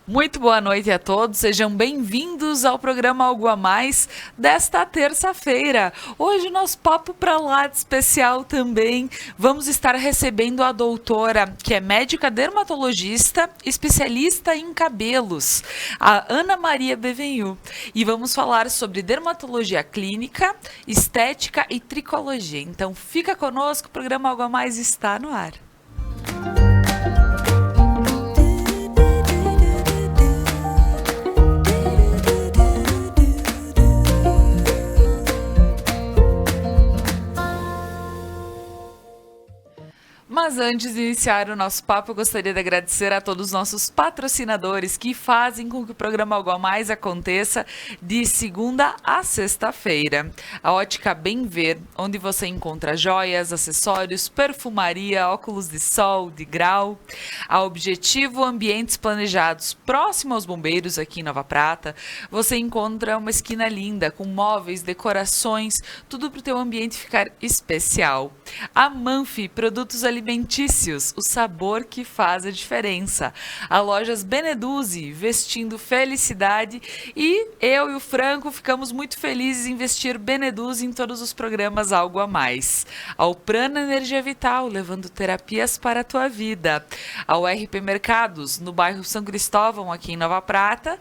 Muito boa noite a todos, sejam bem-vindos ao programa Algo a Mais desta terça-feira. Hoje nosso papo pra lá de especial também. Vamos estar recebendo a doutora, que é médica dermatologista, especialista em cabelos, a Ana Maria Bevenhu. E vamos falar sobre dermatologia clínica, estética e tricologia. Então fica conosco, o programa Algo a Mais está no ar. Mas antes de iniciar o nosso papo, eu gostaria de agradecer a todos os nossos patrocinadores que fazem com que o programa Algo a Mais aconteça de segunda a sexta-feira. A Ótica Bem Ver, onde você encontra joias, acessórios, perfumaria, óculos de sol, de grau. A Objetivo Ambientes Planejados, próximo aos bombeiros aqui em Nova Prata, você encontra uma esquina linda com móveis, decorações, tudo para o teu ambiente ficar especial. A Manfi, produtos alimentícios, o sabor que faz a diferença. A Lojas Beneduzzi, vestindo felicidade. E eu e o Franco ficamos muito felizes em vestir Beneduzzi em todos os programas Algo a Mais. Ao Prana Energia Vital, levando terapias para a tua vida. Ao RP Mercados, no bairro São Cristóvão, aqui em Nova Prata,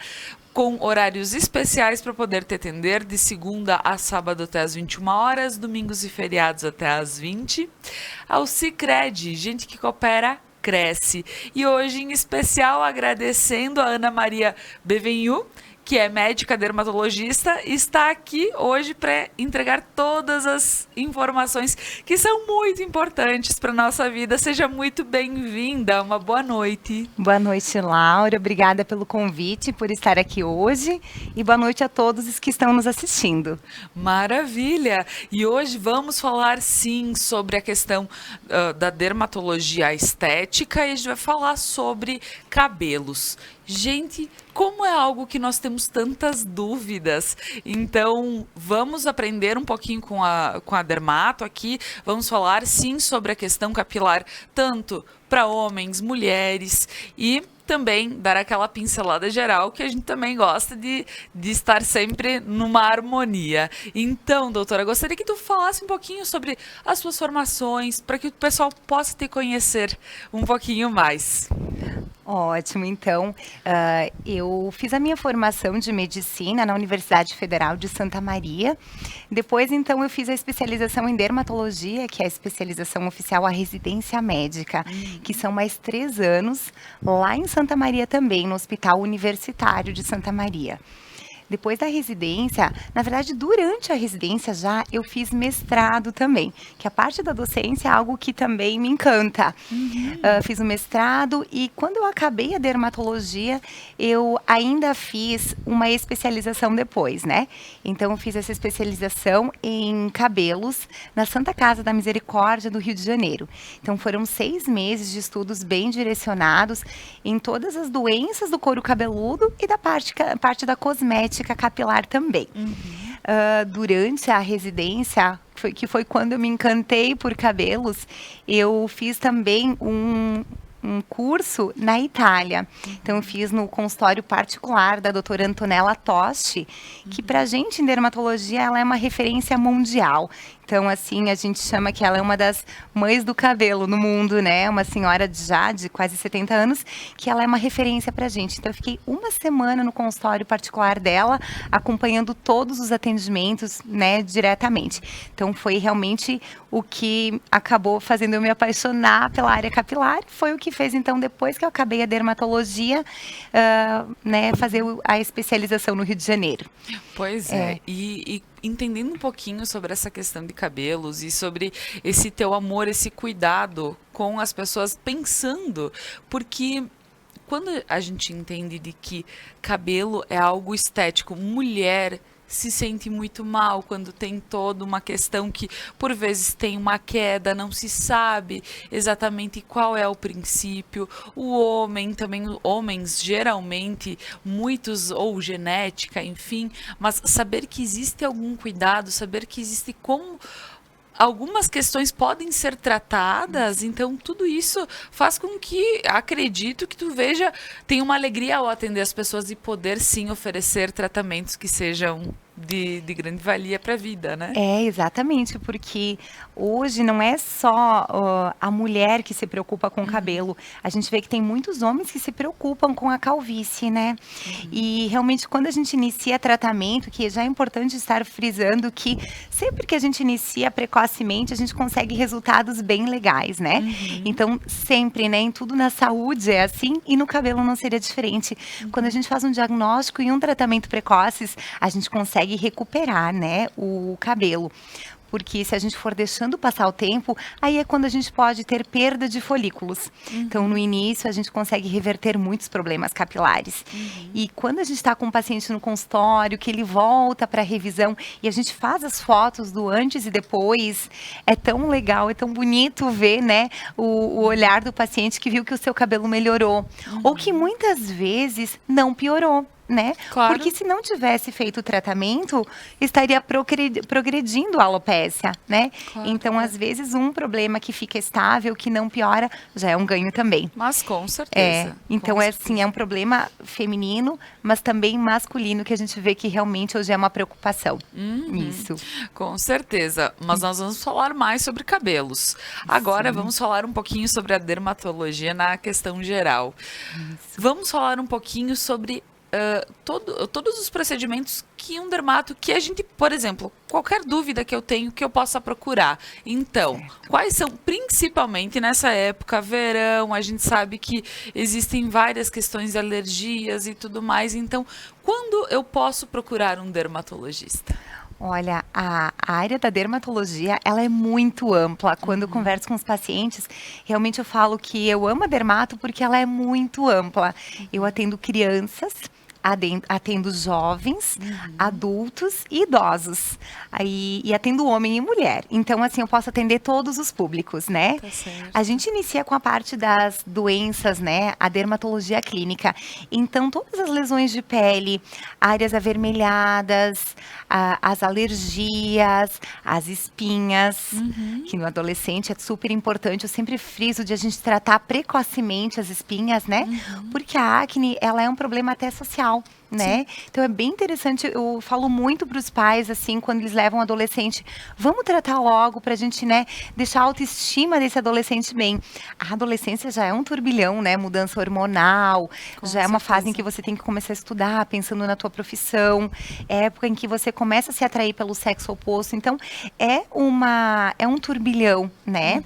com horários especiais para poder te atender de segunda a sábado até às 21 horas, domingos e feriados até às 20. Ao Sicredi, gente que coopera, cresce. E hoje, em especial, agradecendo a Ana Maria Bevenhu, que é médica dermatologista, está aqui hoje para entregar todas as informações que são muito importantes para a nossa vida. Seja muito bem-vinda, uma boa noite. Boa noite, Laura. Obrigada pelo convite, por estar aqui hoje. E boa noite a todos os que estão nos assistindo. Maravilha! E hoje vamos falar, sim, sobre a questão da dermatologia estética e a gente vai falar sobre cabelos. Gente, como é algo que nós temos tantas dúvidas, então vamos aprender um pouquinho com a dermato aqui, vamos falar sim sobre a questão capilar, tanto para homens, mulheres e também dar aquela pincelada geral que a gente também gosta de estar sempre numa harmonia. Então, doutora, gostaria que tu falasse um pouquinho sobre as suas formações, para que o pessoal possa te conhecer um pouquinho mais. Ótimo, então, eu fiz a minha formação de medicina na Universidade Federal de Santa Maria. Depois, então, eu fiz a especialização em dermatologia, que é a especialização oficial, a residência médica, que são mais 3 anos, lá em Santa Maria também, no Hospital Universitário de Santa Maria. Depois da residência, na verdade, durante a residência já, eu fiz mestrado também, que a parte da docência é algo que também me encanta. Fiz o mestrado e quando eu acabei a dermatologia, eu ainda fiz uma especialização depois, né? Então, eu fiz essa especialização em cabelos na Santa Casa da Misericórdia do Rio de Janeiro. Então, foram 6 meses de estudos bem direcionados em todas as doenças do couro cabeludo e da parte da cosmética capilar também. Durante a residência, que foi quando eu me encantei por cabelos, eu fiz também um curso na Itália. Então, eu fiz no consultório particular da doutora Antonella Tosti, que para a gente em dermatologia ela é uma referência mundial. Então, assim, a gente chama que ela é uma das mães do cabelo no mundo, né? Uma senhora já de quase 70 anos, que ela é uma referência pra gente. Então, eu fiquei 1 semana no consultório particular dela, acompanhando todos os atendimentos, né, diretamente. Então, foi realmente o que acabou fazendo eu me apaixonar pela área capilar. Foi o que fez, então, depois que eu acabei a dermatologia, né, fazer a especialização no Rio de Janeiro. Pois é. E entendendo um pouquinho sobre essa questão de cabelos e sobre esse teu amor, esse cuidado com as pessoas, pensando, porque quando a gente entende de que cabelo é algo estético, mulher se sente muito mal quando tem toda uma questão que, por vezes, tem uma queda, não se sabe exatamente qual é o princípio. O homem também, homens geralmente, muitos, ou genética, enfim, mas saber que existe algum cuidado, saber que existe como algumas questões podem ser tratadas, então tudo isso faz com que, acredito que tu veja, tenha uma alegria ao atender as pessoas e poder sim oferecer tratamentos que sejam de grande valia para a vida, né? É, exatamente, porque hoje não é só a mulher que se preocupa com o cabelo. A gente vê que tem muitos homens que se preocupam com a calvície, né? E realmente quando a gente inicia tratamento, que já é importante estar frisando que sempre que a gente inicia precocemente, a gente consegue resultados bem legais, né? Então, sempre, né, em tudo na saúde é assim e no cabelo não seria diferente. Quando a gente faz um diagnóstico e um tratamento precoces, a gente consegue recuperar, né, o cabelo. Porque se a gente for deixando passar o tempo, aí é quando a gente pode ter perda de folículos. Então, no início, a gente consegue reverter muitos problemas capilares. E quando a gente está com um paciente no consultório, que ele volta para a revisão e a gente faz as fotos do antes e depois, é tão legal, é tão bonito ver, né, o olhar do paciente que viu que o seu cabelo melhorou. Ou que muitas vezes não piorou. Né? Claro. Porque se não tivesse feito o tratamento, estaria progredindo a alopécia, né? Claro, Então, às vezes, um problema que fica estável, que não piora, já é um ganho também. Mas com certeza. Então, com assim, é um problema feminino, mas também masculino, que a gente vê que realmente hoje é uma preocupação. Isso. Com certeza, mas nós vamos falar mais sobre cabelos. Agora vamos falar um pouquinho sobre a dermatologia na questão geral. Vamos falar um pouquinho sobre todos os procedimentos que um dermato, que a gente, por exemplo, qualquer dúvida que eu tenho, que eu possa procurar. Então, quais são, principalmente nessa época, verão, a gente sabe que existem várias questões de alergias e tudo mais. Então, quando eu posso procurar um dermatologista? Olha, a área da dermatologia, ela é muito ampla. Quando eu converso com os pacientes, realmente eu falo que eu amo a dermato porque ela é muito ampla. Eu atendo crianças, atendo jovens, adultos e idosos. E atendo homem e mulher. Então, assim, eu posso atender todos os públicos, né? Tá certo. A gente inicia com a parte das doenças, né? A dermatologia clínica. Então, todas as lesões de pele, áreas avermelhadas, as alergias, as espinhas, que no adolescente é super importante. Eu sempre friso de a gente tratar precocemente as espinhas, né? Porque a acne, ela é um problema até social. Né? Então é bem interessante, eu falo muito para os pais, assim, quando eles levam o adolescente, vamos tratar logo para a gente, né, deixar a autoestima desse adolescente bem. A adolescência já é um turbilhão, né, mudança hormonal, já é uma fase em que você tem que começar a estudar, pensando na tua profissão, é época em que você começa a se atrair pelo sexo oposto, então é um turbilhão, né?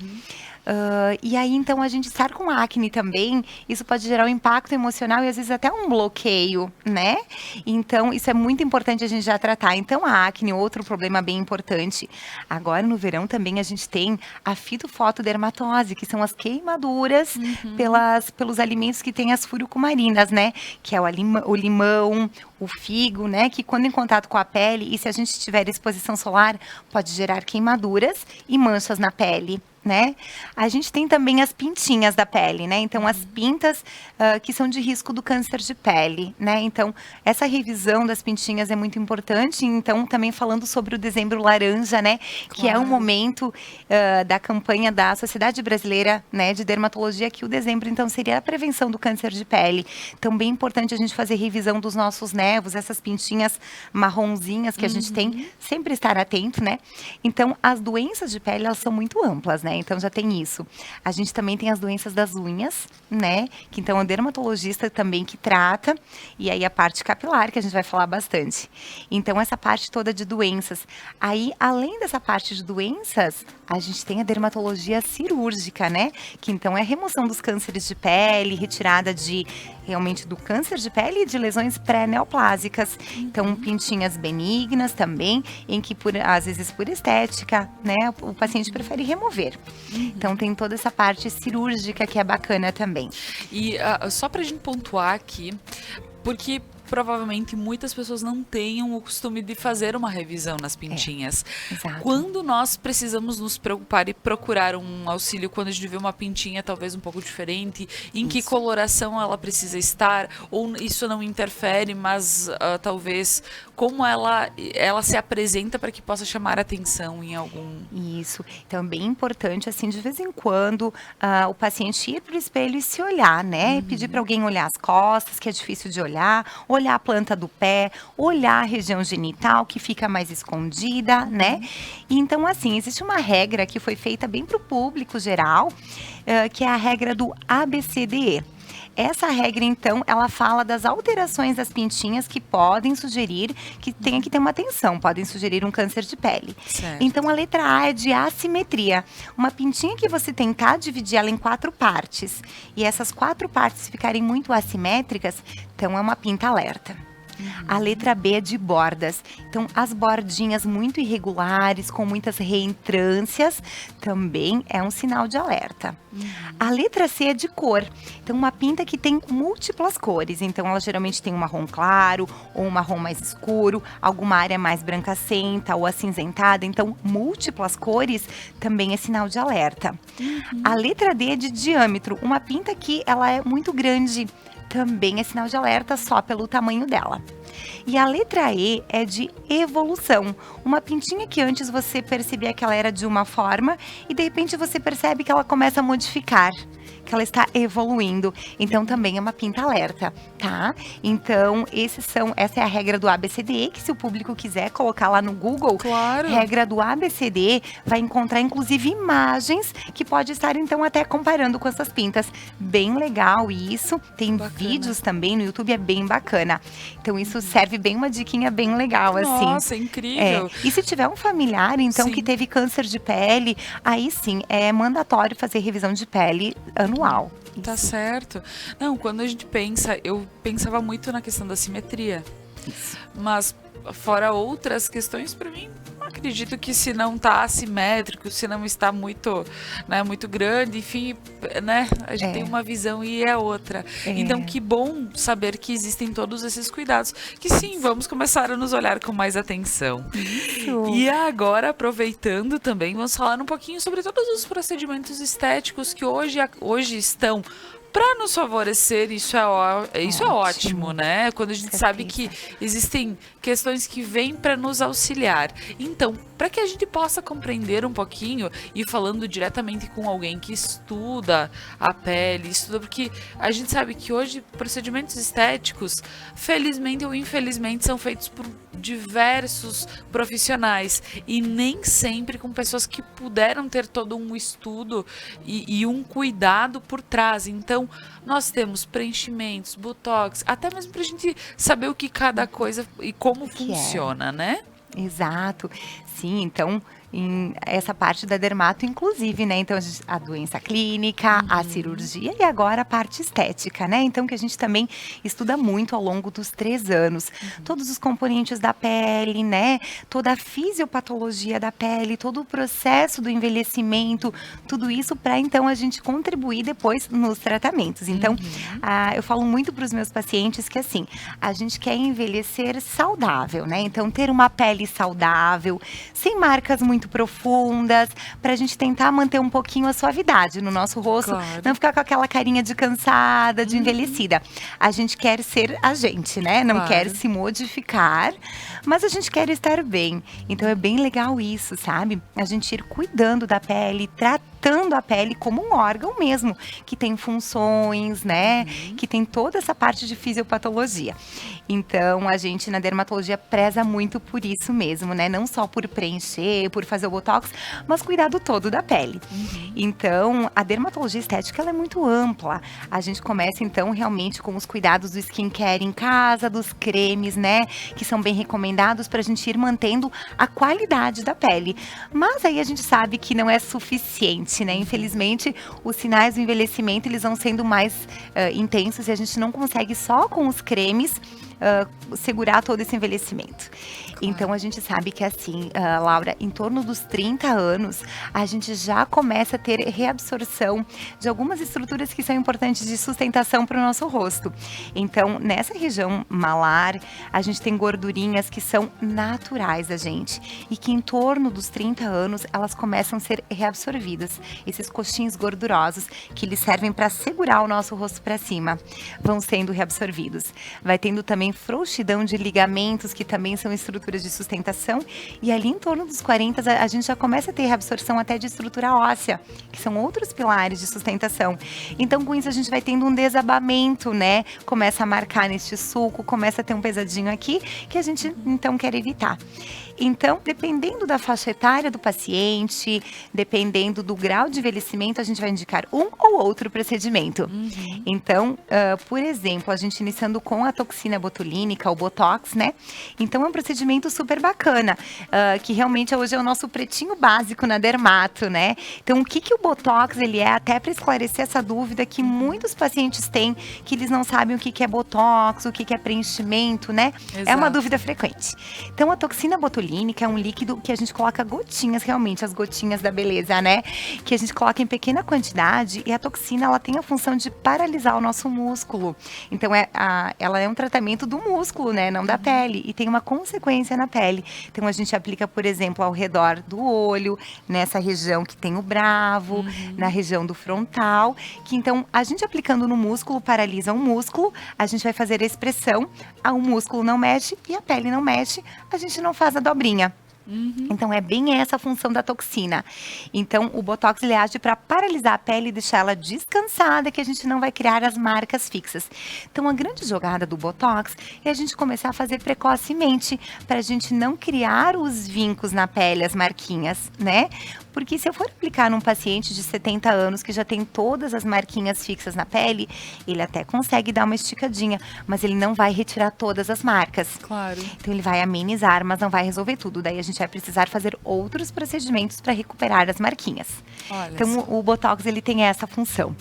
E aí, então, a gente estar com acne também, isso pode gerar um impacto emocional e, às vezes, até um bloqueio, né? Então, isso é muito importante a gente já tratar. Então, a acne, outro problema bem importante. Agora, no verão, também a gente tem a fitofotodermatose, que são as queimaduras pelos alimentos que têm as furicumarinas, né? Que é o limão, o figo, né? Que quando em contato com a pele, e se a gente tiver exposição solar, pode gerar queimaduras e manchas na pele. Né? A gente tem também as pintinhas da pele, né? Então, as pintas que são de risco do câncer de pele, né? Então, essa revisão das pintinhas é muito importante. Então, também falando sobre o Dezembro Laranja, né? Que é um momento da campanha da Sociedade Brasileira, né, de Dermatologia, que o dezembro, então, seria a prevenção do câncer de pele. Então, bem importante a gente fazer revisão dos nossos nervos, essas pintinhas marronzinhas que a gente tem, sempre estar atento, né? Então, as doenças de pele, elas são muito amplas, né? Então, já tem isso. A gente também tem as doenças das unhas, né? Que, então, é o dermatologista também que trata. E aí, a parte capilar, que a gente vai falar bastante. Então, essa parte toda de doenças. Aí, além dessa parte de doenças, a gente tem a dermatologia cirúrgica, né? Que, então, é a remoção dos cânceres de pele, retirada realmente do câncer de pele e de lesões pré-neoplásicas. Então, pintinhas benignas também, em que, às vezes, por estética, né? O paciente prefere remover. Então, tem toda essa parte cirúrgica que é bacana também. E só pra gente pontuar aqui, porque provavelmente muitas pessoas não tenham o costume de fazer uma revisão nas pintinhas. Exato. Quando nós precisamos nos preocupar e procurar um auxílio quando a gente vê uma pintinha talvez um pouco diferente, em que coloração ela precisa estar, ou isso não interfere, mas talvez como ela se apresenta para que possa chamar atenção em algum... Isso. Então, é bem importante, assim, de vez em quando, o paciente ir para o espelho e se olhar, né? Pedir para alguém olhar as costas, que é difícil de olhar a planta do pé, olhar a região genital, que fica mais escondida, né? E então, assim, existe uma regra que foi feita bem para o público geral, que é a regra do ABCDE. Essa regra, então, ela fala das alterações das pintinhas que podem sugerir que tenha que ter uma atenção, podem sugerir um câncer de pele. Certo. Então, a letra A é de assimetria. Uma pintinha que você tentar dividir ela em 4 partes e essas 4 partes ficarem muito assimétricas, então é uma pinta alerta. A letra B é de bordas. Então, as bordinhas muito irregulares, com muitas reentrâncias, também é um sinal de alerta. A letra C é de cor. Então, uma pinta que tem múltiplas cores. Então, ela geralmente tem um marrom claro ou um marrom mais escuro, alguma área mais brancacenta ou acinzentada. Então, múltiplas cores também é sinal de alerta. A letra D é de diâmetro. Uma pinta que ela é muito grande, também é sinal de alerta só pelo tamanho dela. E a letra E é de evolução. Uma pintinha que antes você percebia que ela era de uma forma e de repente você percebe que ela começa a modificar, que ela está evoluindo. Então também é uma pinta alerta, tá? Então essa é a regra do ABCDE, que se o público quiser colocar lá no Google, Claro. regra do ABCDE, vai encontrar inclusive imagens que pode estar então até comparando com essas pintas. Bem legal isso. Tem Bacana. vídeos também no YouTube, é bem bacana. Então isso serve bem uma diquinha bem legal, assim. Nossa, incrível. E se tiver um familiar, então, Sim. que teve câncer de pele, aí sim, é mandatório fazer revisão de pele anual. Tá certo. Não, quando a gente pensa, eu pensava muito na questão da simetria. Mas fora outras questões, para mim, acredito que se não tá assimétrico, se não está muito, né, muito grande, enfim, né, a gente tem uma visão e é outra. Então, que bom saber que existem todos esses cuidados, que sim, vamos começar a nos olhar com mais atenção. Isso. E agora, aproveitando também, vamos falar um pouquinho sobre todos os procedimentos estéticos que hoje estão para nos favorecer. Isso é ótimo, né? Quando a gente sabe que existem questões que vêm para nos auxiliar. Então, para que a gente possa compreender um pouquinho e falando diretamente com alguém que estuda a pele, porque a gente sabe que hoje procedimentos estéticos, felizmente ou infelizmente, são feitos por diversos profissionais e nem sempre com pessoas que puderam ter todo um estudo e um cuidado por trás. Então, nós temos preenchimentos, botox, até mesmo pra gente saber o que cada coisa e como funciona, né? Exato. Sim, então, essa parte da dermato, inclusive, né? Então, a doença clínica, a cirurgia e agora a parte estética, né? Então, que a gente também estuda muito ao longo dos 3 anos. Todos os componentes da pele, né? Toda a fisiopatologia da pele, todo o processo do envelhecimento, tudo isso para, então, a gente contribuir depois nos tratamentos. Então, eu falo muito para os meus pacientes que, assim, a gente quer envelhecer saudável, né? Então, ter uma pele saudável, sem marcas muito profundas, pra gente tentar manter um pouquinho a suavidade no nosso rosto, não ficar com aquela carinha de cansada, de envelhecida. A gente quer ser a gente, né? Não quer se modificar, mas a gente quer estar bem. Então é bem legal isso, sabe? A gente ir cuidando da pele, tratando a pele como um órgão mesmo, que tem funções, né? Que tem toda essa parte de fisiopatologia. Então, a gente na dermatologia preza muito por isso mesmo, né? Não só por preencher, por fazer o botox, mas cuidado todo da pele. Então, a dermatologia estética ela é muito ampla. A gente começa, então, realmente com os cuidados do skincare em casa, dos cremes, né? Que são bem recomendados para a gente ir mantendo a qualidade da pele. Mas aí a gente sabe que não é suficiente, né? Infelizmente, os sinais do envelhecimento, eles vão sendo mais intensos e a gente não consegue só com os cremes segurar todo esse envelhecimento. Então, a gente sabe que assim, Laura, em torno dos 30 anos, a gente já começa a ter reabsorção de algumas estruturas que são importantes de sustentação para o nosso rosto. Então, nessa região malar, a gente tem gordurinhas que são naturais da gente e que em torno dos 30 anos, elas começam a ser reabsorvidas. Esses coxinhos gordurosos que eles servem para segurar o nosso rosto para cima, vão sendo reabsorvidos. Vai tendo também frouxidão de ligamentos, que também são estruturas de sustentação, e ali em torno dos 40 a gente já começa a ter reabsorção até de estrutura óssea, que são outros pilares de sustentação. Então, com isso, a gente vai tendo um desabamento, né? Começa a marcar neste sulco, começa a ter um pesadinho aqui, que a gente, então, quer evitar. Então, dependendo da faixa etária do paciente, dependendo do grau de envelhecimento, a gente vai indicar um ou outro procedimento. Então, por exemplo, a gente iniciando com a toxina botulínica, o Botox, né? Então, é um procedimento super bacana, que realmente hoje é o nosso pretinho básico na dermato, né? Então, o que o Botox ele é, até para esclarecer essa dúvida que muitos pacientes têm, que eles não sabem o que é Botox, o que é preenchimento, né? Exato. É uma dúvida frequente. Então, a toxina botulínica é um líquido que a gente coloca gotinhas, realmente, as gotinhas da beleza, né? Que a gente coloca em pequena quantidade, e a toxina, ela tem a função de paralisar o nosso músculo. Então, ela é um tratamento do músculo, né? Não da pele, e tem uma consequência na pele. Então, a gente aplica, por exemplo, ao redor do olho, nessa região que tem o bravo, na região do frontal, que então, a gente aplicando no músculo, paralisa o músculo, a gente vai fazer a expressão, o músculo não mexe e a pele não mexe, a gente não faz a dobrinha. Então, é bem essa a função da toxina. Então, o Botox ele age para paralisar a pele e deixar ela descansada, que a gente não vai criar as marcas fixas. Então, a grande jogada do Botox é a gente começar a fazer precocemente, para a gente não criar os vincos na pele, as marquinhas, né? Porque se eu for aplicar num paciente de 70 anos que já tem todas as marquinhas fixas na pele, ele até consegue dar uma esticadinha, mas ele não vai retirar todas as marcas. Claro. Então, ele vai amenizar, mas não vai resolver tudo. Daí, a gente vai precisar fazer outros procedimentos para recuperar as marquinhas. Olha Então, o Botox, ele tem essa função.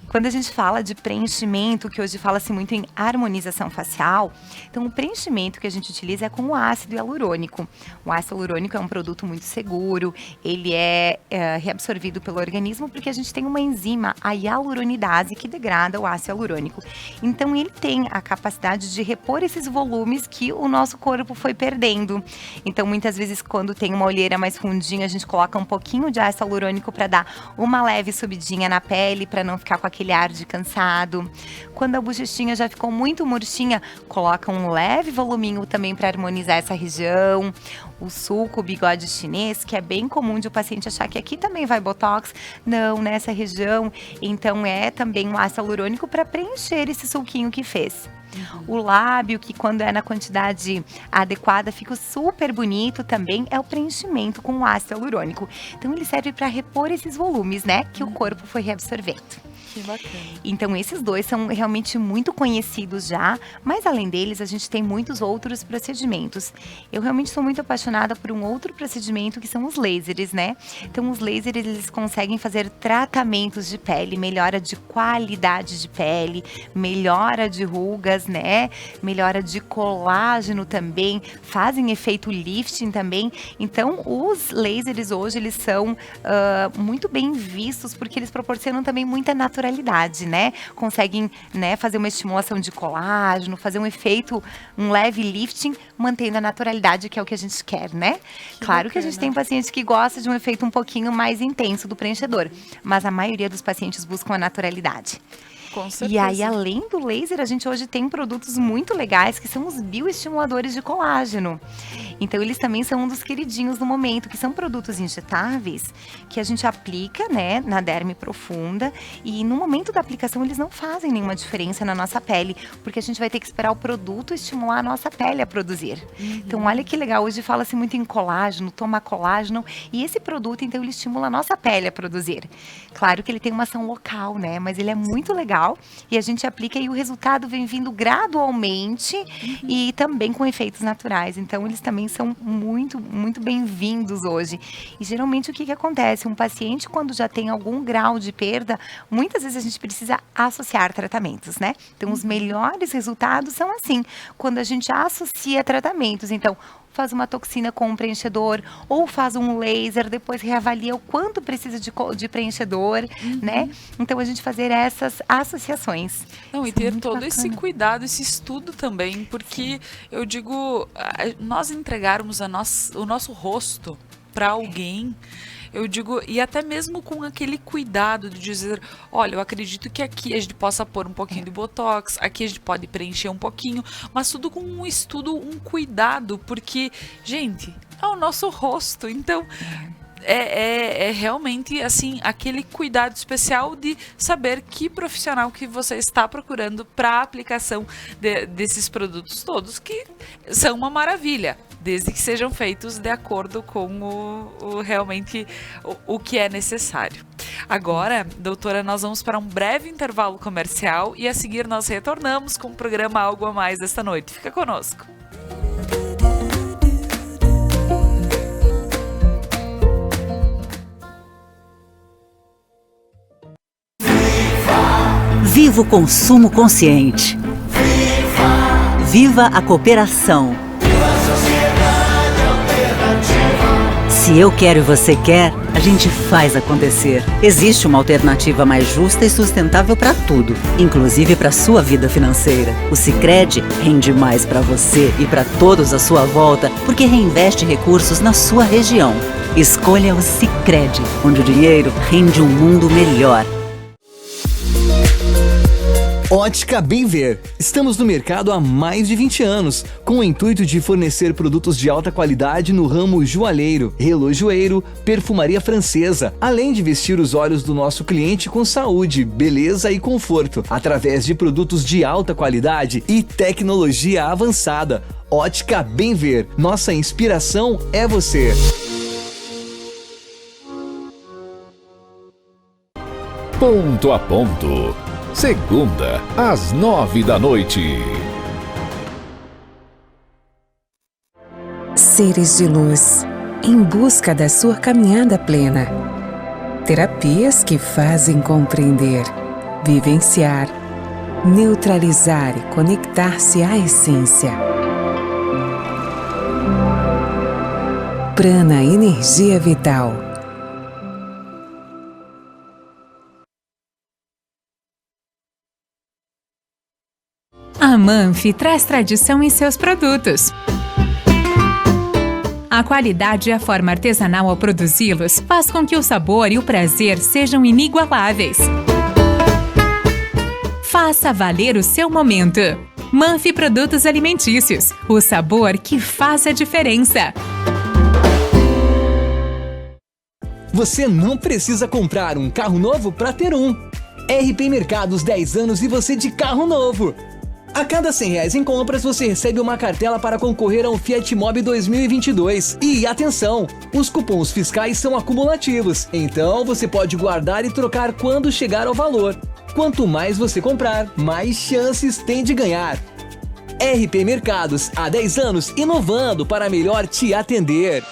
Quando a gente fala de preenchimento, que hoje fala-se muito em harmonização facial, então, o preenchimento que a gente utiliza é com o ácido hialurônico. O ácido hialurônico é um produto muito seguro, ele é reabsorvido pelo organismo porque a gente tem uma enzima, a hialuronidase, que degrada o ácido hialurônico. Então, ele tem a capacidade de repor esses volumes que o nosso corpo foi perdendo. Então, muitas vezes, quando tem uma olheira mais fundinha, a gente coloca um pouquinho de ácido hialurônico para dar uma leve subidinha na pele, para não ficar com aquele ar de cansado. Quando a bochechinha já ficou muito murchinha, coloca um leve voluminho também para harmonizar essa região. O sulco, o bigode chinês, que é bem comum de o paciente achar que aqui também vai Botox. Não, nessa região. Então, é também um ácido hialurônico para preencher esse sulquinho que fez. O lábio, que quando é na quantidade adequada, fica super bonito também, é o preenchimento com o ácido hialurônico. Então, ele serve para repor esses volumes, né, que o corpo foi reabsorvendo. Que bacana. Então, esses dois são realmente muito conhecidos já, mas além deles, a gente tem muitos outros procedimentos. Eu realmente sou muito apaixonada por um outro procedimento, que são os lasers, né? Então, os lasers, eles conseguem fazer tratamentos de pele, melhora de qualidade de pele, melhora de rugas, né? Melhora de colágeno também, fazem efeito lifting também. Então, os lasers hoje, eles são muito bem vistos, porque eles proporcionam também muita naturalidade, né? Conseguem, né, fazer uma estimulação de colágeno, fazer um efeito, um leve lifting, mantendo a naturalidade, que é o que a gente quer, né? Claro que a gente tem pacientes que gostam de um efeito um pouquinho mais intenso do preenchedor, mas a maioria dos pacientes buscam a naturalidade. Com certeza. E aí, além do laser, a gente hoje tem produtos muito legais, que são os bioestimuladores de colágeno. Então, eles também são um dos queridinhos no momento, que são produtos injetáveis, que a gente aplica, né, na derme profunda, e no momento da aplicação eles não fazem nenhuma diferença na nossa pele, porque a gente vai ter que esperar o produto estimular a nossa pele a produzir. Então, olha que legal, hoje fala-se muito em colágeno, tomar colágeno, e esse produto, então, ele estimula a nossa pele a produzir. Claro que ele tem uma ação local, né, mas ele é muito legal. local e a gente aplica e o resultado vem vindo gradualmente e também com efeitos naturais. Então, eles também são muito, muito bem-vindos hoje. E geralmente o que acontece? Um paciente, quando já tem algum grau de perda, muitas vezes a gente precisa associar tratamentos, né? Então, os melhores resultados são assim, quando a gente associa tratamentos. Então, faz uma toxina com um preenchedor ou faz um laser, depois reavalia o quanto precisa de preenchedor, né? Então, a gente fazer essas associações. Não, e ter todo esse cuidado, esse estudo também, porque eu digo, nós entregarmos o nosso rosto para alguém, eu digo, e até mesmo com aquele cuidado de dizer, olha, eu acredito que aqui a gente possa pôr um pouquinho de botox, aqui a gente pode preencher um pouquinho, mas tudo com um estudo, um cuidado, porque, gente, é o nosso rosto, então é realmente, assim, aquele cuidado especial de saber que profissional que você está procurando para a aplicação desses produtos todos, que são uma maravilha, desde que sejam feitos de acordo com realmente o que é necessário. Agora, doutora, nós vamos para um breve intervalo comercial e a seguir nós retornamos com o programa Algo a Mais desta noite. Fica conosco. Viva o consumo consciente. Viva a cooperação. Se eu quero e você quer, a gente faz acontecer. Existe uma alternativa mais justa e sustentável para tudo, inclusive para sua vida financeira. O Sicredi rende mais para você e para todos à sua volta, porque reinveste recursos na sua região. Escolha o Sicredi, onde o dinheiro rende um mundo melhor. Ótica Bem Ver. Estamos no mercado há mais de 20 anos, com o intuito de fornecer produtos de alta qualidade no ramo joalheiro, relojoeiro, perfumaria francesa, além de vestir os olhos do nosso cliente com saúde, beleza e conforto, através de produtos de alta qualidade e tecnologia avançada. Ótica Bem Ver. Nossa inspiração é você. Ponto a Ponto. Segunda, às 9 da noite. Seres de luz, em busca da sua caminhada plena. Terapias que fazem compreender, vivenciar, neutralizar e conectar-se à essência. Prana Energia Vital. A Manfi traz tradição em seus produtos. A qualidade e a forma artesanal ao produzi-los faz com que o sabor e o prazer sejam inigualáveis. Faça valer o seu momento. Manfi Produtos Alimentícios, o sabor que faz a diferença. Você não precisa comprar um carro novo para ter um. RP Mercados 10 anos e você de carro novo. A cada R$100 em compras, você recebe uma cartela para concorrer a um Fiat Mobi 2022. E atenção, os cupons fiscais são acumulativos, então você pode guardar e trocar quando chegar ao valor. Quanto mais você comprar, mais chances tem de ganhar. RP Mercados, há 10 anos, inovando para melhor te atender.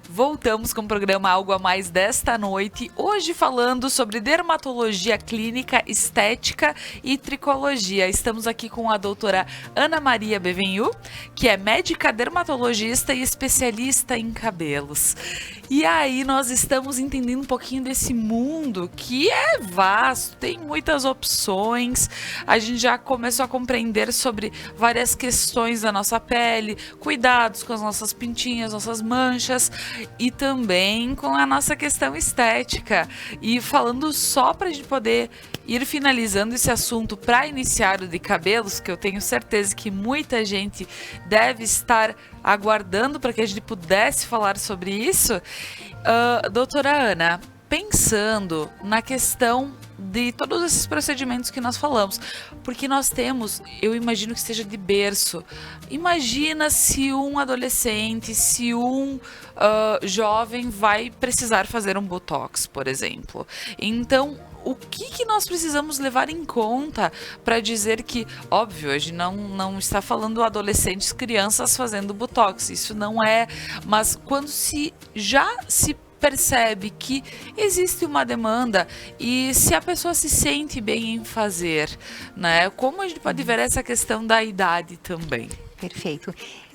Voltamos com o programa Algo a Mais desta noite, hoje falando sobre dermatologia clínica, estética e tricologia. Estamos aqui com a doutora Ana Maria Bevenhu, que é médica dermatologista e especialista em cabelos. E aí nós estamos entendendo um pouquinho desse mundo que é vasto, tem muitas opções. A gente já começou a compreender sobre várias questões da nossa pele, cuidados com as nossas pintinhas, nossas manchas e também com a nossa questão estética. E falando só para a gente poder ir finalizando esse assunto para iniciar o de cabelos, que eu tenho certeza que muita gente deve estar aguardando para que a gente pudesse falar sobre isso. Doutora Ana, pensando na questão de todos esses procedimentos que nós falamos, porque nós temos, eu imagino que seja de berço, imagina se um adolescente, se um jovem vai precisar fazer um botox, por exemplo. Então, o que nós precisamos levar em conta para dizer que, óbvio, a gente não está falando adolescentes, crianças fazendo botox, isso não é, mas quando já se percebe que existe uma demanda e se a pessoa se sente bem em fazer, né? Como a gente pode ver essa questão da idade também? Perfeito.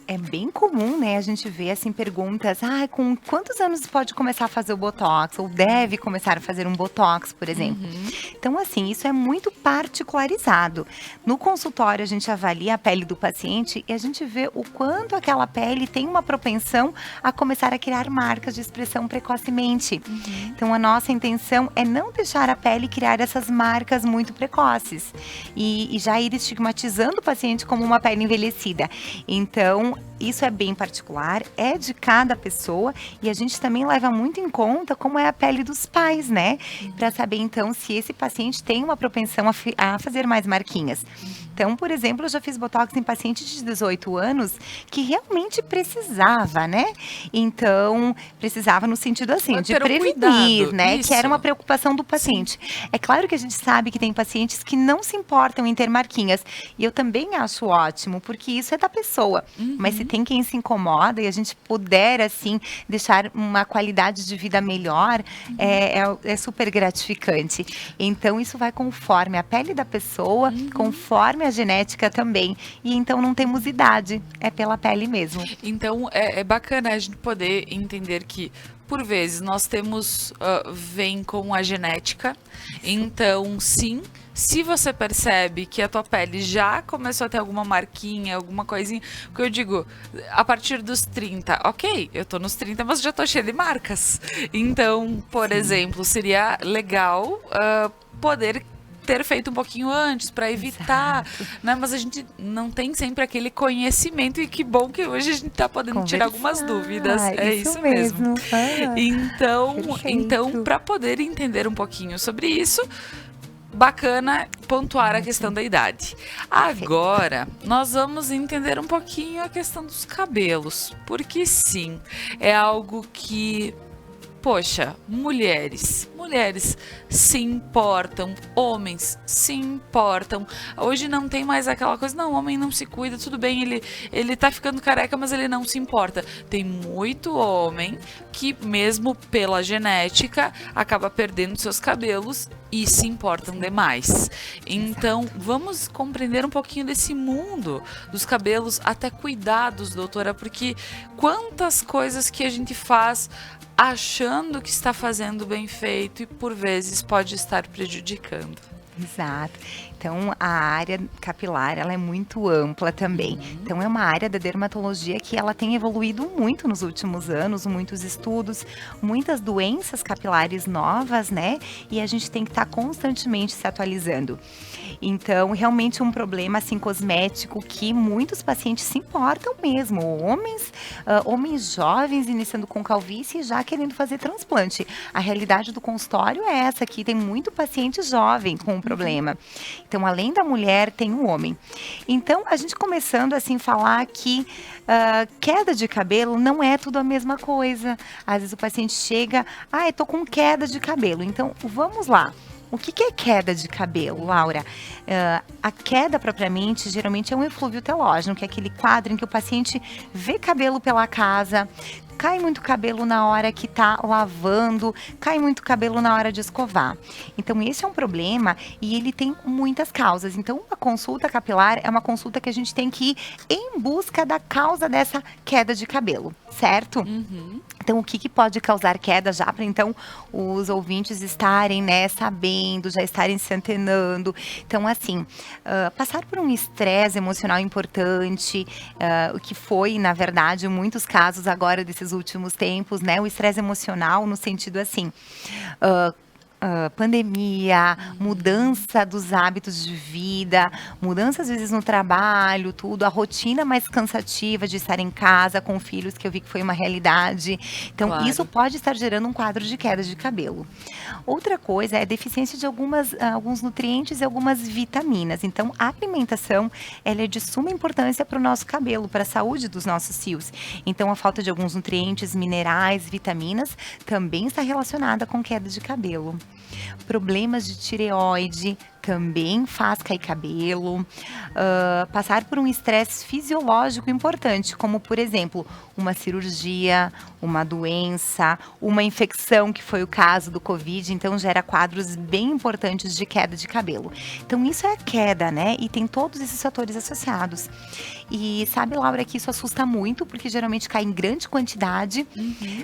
É bem comum, né, a gente ver assim perguntas, com quantos anos pode começar a fazer o botox? Ou deve começar a fazer um botox, por exemplo. Então, assim, isso é muito particularizado. No consultório, a gente avalia a pele do paciente e a gente vê o quanto aquela pele tem uma propensão a começar a criar marcas de expressão precocemente. Então, a nossa intenção é não deixar a pele criar essas marcas muito precoces e já ir estigmatizando o paciente como uma pele envelhecida. Então, isso é bem particular, é de cada pessoa e a gente também leva muito em conta como é a pele dos pais, né? Para saber, então, se esse paciente tem uma propensão a fazer mais marquinhas. Então, por exemplo, eu já fiz botox em paciente de 18 anos que realmente precisava, né? Então, precisava no sentido assim, de prevenir, cuidado, né? isso. Que era uma preocupação do paciente. É claro que a gente sabe que tem pacientes que não se importam em ter marquinhas. E eu também acho ótimo, porque isso é da pessoa. Mas se tem quem se incomoda e a gente puder, assim, deixar uma qualidade de vida melhor, é super gratificante. Então, isso vai conforme a pele da pessoa, conforme a genética também. E então não temos idade, é pela pele mesmo. Então, é bacana a gente poder entender que, por vezes, nós temos, vem com a genética. Então, sim, se você percebe que a tua pele já começou a ter alguma marquinha, alguma coisinha, porque eu digo, a partir dos 30, ok, eu tô nos 30, mas já tô cheia de marcas. Então, por exemplo, seria legal poder ter feito um pouquinho antes para evitar, né? Mas a gente não tem sempre aquele conhecimento e que bom que hoje a gente tá podendo tirar algumas dúvidas. É isso mesmo. Então, para poder entender um pouquinho sobre isso, bacana pontuar a questão da idade. Agora, nós vamos entender um pouquinho a questão dos cabelos, porque sim, é algo que, poxa, mulheres se importam, homens se importam. Hoje não tem mais aquela coisa, não, o homem não se cuida, tudo bem, ele tá ficando careca, mas ele não se importa. Tem muito homem que, mesmo pela genética, acaba perdendo seus cabelos e se importam demais. Então, vamos compreender um pouquinho desse mundo dos cabelos, até cuidados, doutora, porque quantas coisas que a gente faz achando que está fazendo bem feito e por vezes pode estar prejudicando. Exato. Então, a área capilar, ela é muito ampla também. Então, é uma área da dermatologia que ela tem evoluído muito nos últimos anos, muitos estudos, muitas doenças capilares novas, né? E a gente tem que estar constantemente se atualizando. Então, realmente um problema, assim, cosmético que muitos pacientes se importam mesmo. Homens jovens iniciando com calvície e já querendo fazer transplante. A realidade do consultório é essa, que tem muito paciente jovem com o problema. Então, além da mulher, tem o homem. Então, a gente começando assim a falar que queda de cabelo não é tudo a mesma coisa. Às vezes o paciente chega, eu tô com queda de cabelo. Então, vamos lá. O que é queda de cabelo, Laura? A queda, propriamente, geralmente é um eflúvio telógeno, que é aquele quadro em que o paciente vê cabelo pela casa, cai muito cabelo na hora que está lavando, cai muito cabelo na hora de escovar. Então, esse é um problema e ele tem muitas causas. Então, uma consulta capilar é uma consulta que a gente tem que ir em busca da causa dessa queda de cabelo, certo? Então, o que pode causar queda já para, então, os ouvintes estarem, né, sabendo, já estarem se antenando. Então, assim, passar por um estresse emocional importante, o que foi, na verdade, em muitos casos agora desses últimos tempos, né, o estresse emocional no sentido assim, pandemia, mudança dos hábitos de vida, mudança às vezes no trabalho, tudo, a rotina mais cansativa de estar em casa com filhos, que eu vi que foi uma realidade. Então, Claro. isso pode estar gerando um quadro de queda de cabelo. Outra coisa é a deficiência de alguns nutrientes e algumas vitaminas. Então, a alimentação, ela é de suma importância para o nosso cabelo, para a saúde dos nossos fios. Então, a falta de alguns nutrientes, minerais, vitaminas, também está relacionada com queda de cabelo. Problemas de tireoide também faz cair cabelo. Passar por um estresse fisiológico importante, como, por exemplo, uma cirurgia, uma doença, uma infecção, que foi o caso do Covid, então gera quadros bem importantes de queda de cabelo. Então, isso é queda, né? E tem todos esses fatores associados. E sabe, Laura, que isso assusta muito, porque geralmente cai em grande quantidade.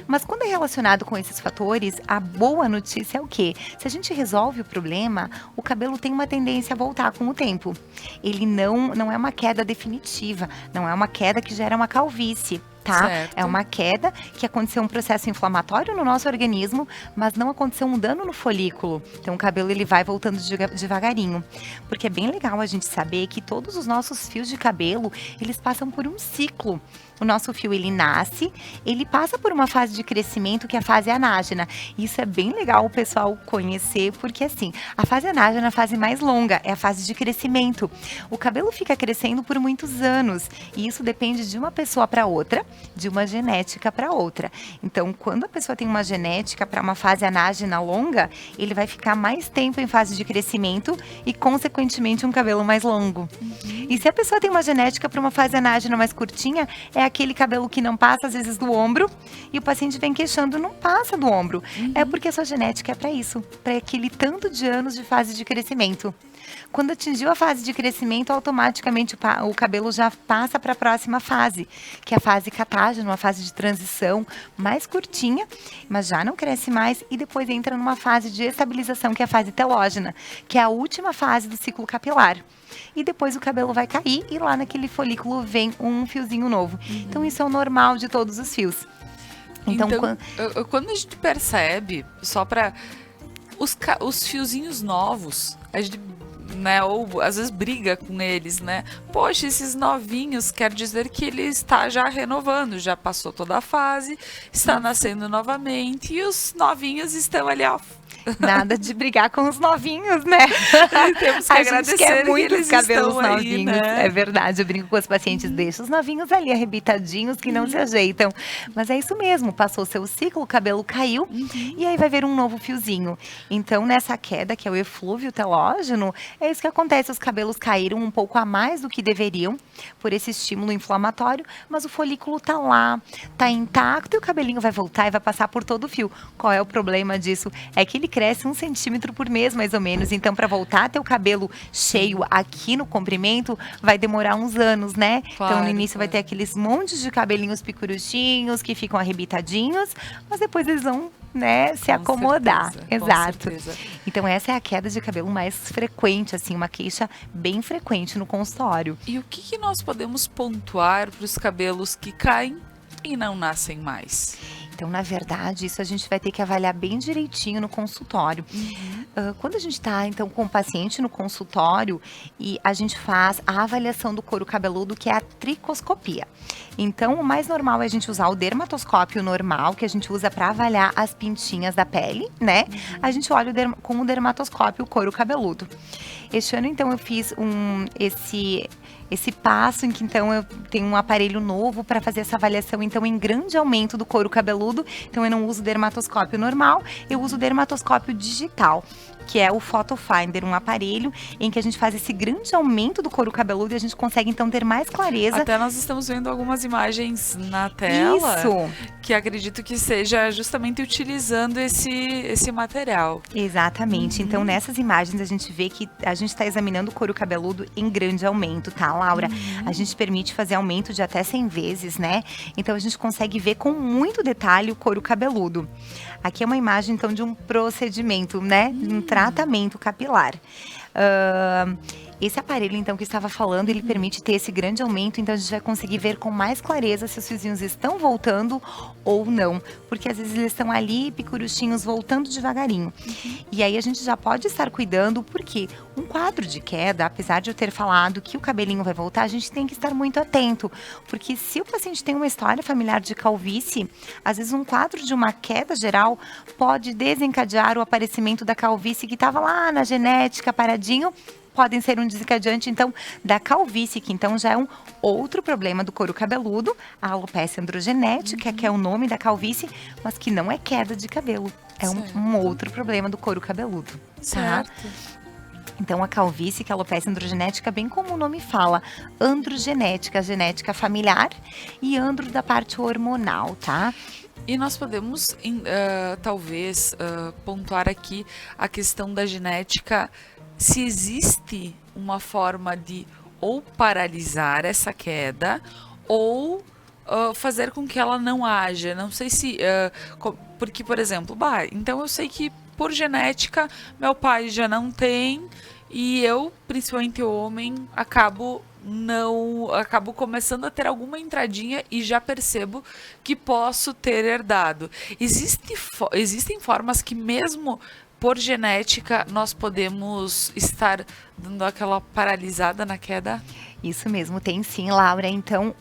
Mas quando é relacionado com esses fatores, a boa notícia é o quê? Se a gente resolve o problema, o cabelo tem uma tendência a voltar com o tempo. Ele não é uma queda definitiva, não é uma queda que gera uma calvície. Tá? Certo. É uma queda que aconteceu um processo inflamatório no nosso organismo, mas não aconteceu um dano no folículo. Então, o cabelo ele vai voltando devagarinho. Porque é bem legal a gente saber que todos os nossos fios de cabelo, eles passam por um ciclo. O nosso fio, ele nasce, ele passa por uma fase de crescimento, que é a fase anágena. Isso é bem legal o pessoal conhecer, porque assim, a fase anágena é a fase mais longa, é a fase de crescimento. O cabelo fica crescendo por muitos anos, e isso depende de uma pessoa para outra, de uma genética para outra. Então, quando a pessoa tem uma genética para uma fase anágena longa, ele vai ficar mais tempo em fase de crescimento e, consequentemente, um cabelo mais longo. E se a pessoa tem uma genética para uma fase anágena mais curtinha, é aquele cabelo que não passa, às vezes, do ombro, e o paciente vem queixando, não passa do ombro. É porque a sua genética é para isso, para aquele tanto de anos de fase de crescimento. Quando atingiu a fase de crescimento, automaticamente o cabelo já passa para a próxima fase, que é a fase catágena, uma fase de transição mais curtinha, mas já não cresce mais, e depois entra numa fase de estabilização, que é a fase telógena, que é a última fase do ciclo capilar. E depois o cabelo vai cair e lá naquele folículo vem um fiozinho novo. Então, isso é o normal de todos os fios. Então quando a gente percebe, só para os fiozinhos novos, a gente, né, ou às vezes briga com eles, né? Poxa, esses novinhos, quer dizer que ele está já renovando, já passou toda a fase, está nascendo novamente, e os novinhos estão ali, ó. Nada de brigar com os novinhos, né? Temos que a gente agradecer quer que muito os eles cabelos estão aí, novinhos. né? É verdade, eu brinco com os pacientes, deixa os novinhos ali arrebitadinhos que não se ajeitam. Mas é isso mesmo, passou o seu ciclo, o cabelo caiu e aí vai ver um novo fiozinho. Então, nessa queda, que é o eflúvio telógeno, é isso que acontece, os cabelos caíram um pouco a mais do que deveriam por esse estímulo inflamatório, mas o folículo tá lá, tá intacto, e o cabelinho vai voltar e vai passar por todo o fio. Qual é o problema disso? É que ele cresce 1 centímetro por mês, mais ou menos. Então, para voltar a ter o cabelo cheio aqui no comprimento, vai demorar uns anos, né? Claro, então, no início vai ter aqueles montes de cabelinhos picuruchinhos que ficam arrebitadinhos, mas depois eles vão, né, se acomodar. certeza, Exato. com certeza. Então, essa é a queda de cabelo mais frequente, assim, uma queixa bem frequente no consultório. E o que nós podemos pontuar para os cabelos que caem e não nascem mais? Então, na verdade, isso a gente vai ter que avaliar bem direitinho no consultório. Quando a gente está, então, com o paciente no consultório e a gente faz a avaliação do couro cabeludo, que é a tricoscopia. Então, o mais normal é a gente usar o dermatoscópio normal, que a gente usa para avaliar as pintinhas da pele, né? A gente olha com o dermatoscópio o couro cabeludo. Este ano, então, eu fiz esse passo em que, então, eu tenho um aparelho novo para fazer essa avaliação, então, em grande aumento do couro cabeludo. Então, eu não uso dermatoscópio normal, eu uso dermatoscópio digital, que é o Photo Finder, um aparelho em que a gente faz esse grande aumento do couro cabeludo e a gente consegue, então, ter mais clareza. Até nós estamos vendo algumas imagens na tela, Isso. que acredito que seja justamente utilizando esse material. Exatamente. Então, nessas imagens, a gente vê que a gente está examinando o couro cabeludo em grande aumento, tá, Laura? A gente permite fazer aumento de até 100 vezes, né? Então, a gente consegue ver com muito detalhe o couro cabeludo. Aqui é uma imagem, então, de um procedimento, né? Um tratamento capilar. Esse aparelho, então, que eu estava falando, ele permite ter esse grande aumento, então a gente vai conseguir ver com mais clareza se os fiozinhos estão voltando ou não. Porque às vezes eles estão ali, picuruchinhos, voltando devagarinho. E aí a gente já pode estar cuidando, porque um quadro de queda, apesar de eu ter falado que o cabelinho vai voltar, a gente tem que estar muito atento. Porque se o paciente tem uma história familiar de calvície, às vezes um quadro de uma queda geral pode desencadear o aparecimento da calvície que estava lá na genética, paradinho, podem ser um desencadeante, então, da calvície, que então já é um outro problema do couro cabeludo, a alopecia androgenética, que é o nome da calvície, mas que não é queda de cabelo. É um outro problema do couro cabeludo, tá? Certo. Então, a calvície, que é a alopecia androgenética, bem como o nome fala, androgenética, genética familiar e andro da parte hormonal, tá? E nós podemos, talvez, pontuar aqui a questão da genética, se existe uma forma de ou paralisar essa queda ou fazer com que ela não haja. Não sei se... porque, por exemplo, então eu sei que por genética meu pai já não tem e eu, principalmente homem, acabo começando a ter alguma entradinha e já percebo que posso ter herdado. Existem formas que mesmo por genética nós podemos estar dando aquela paralisada na queda? Isso mesmo, tem sim, Laura. Então,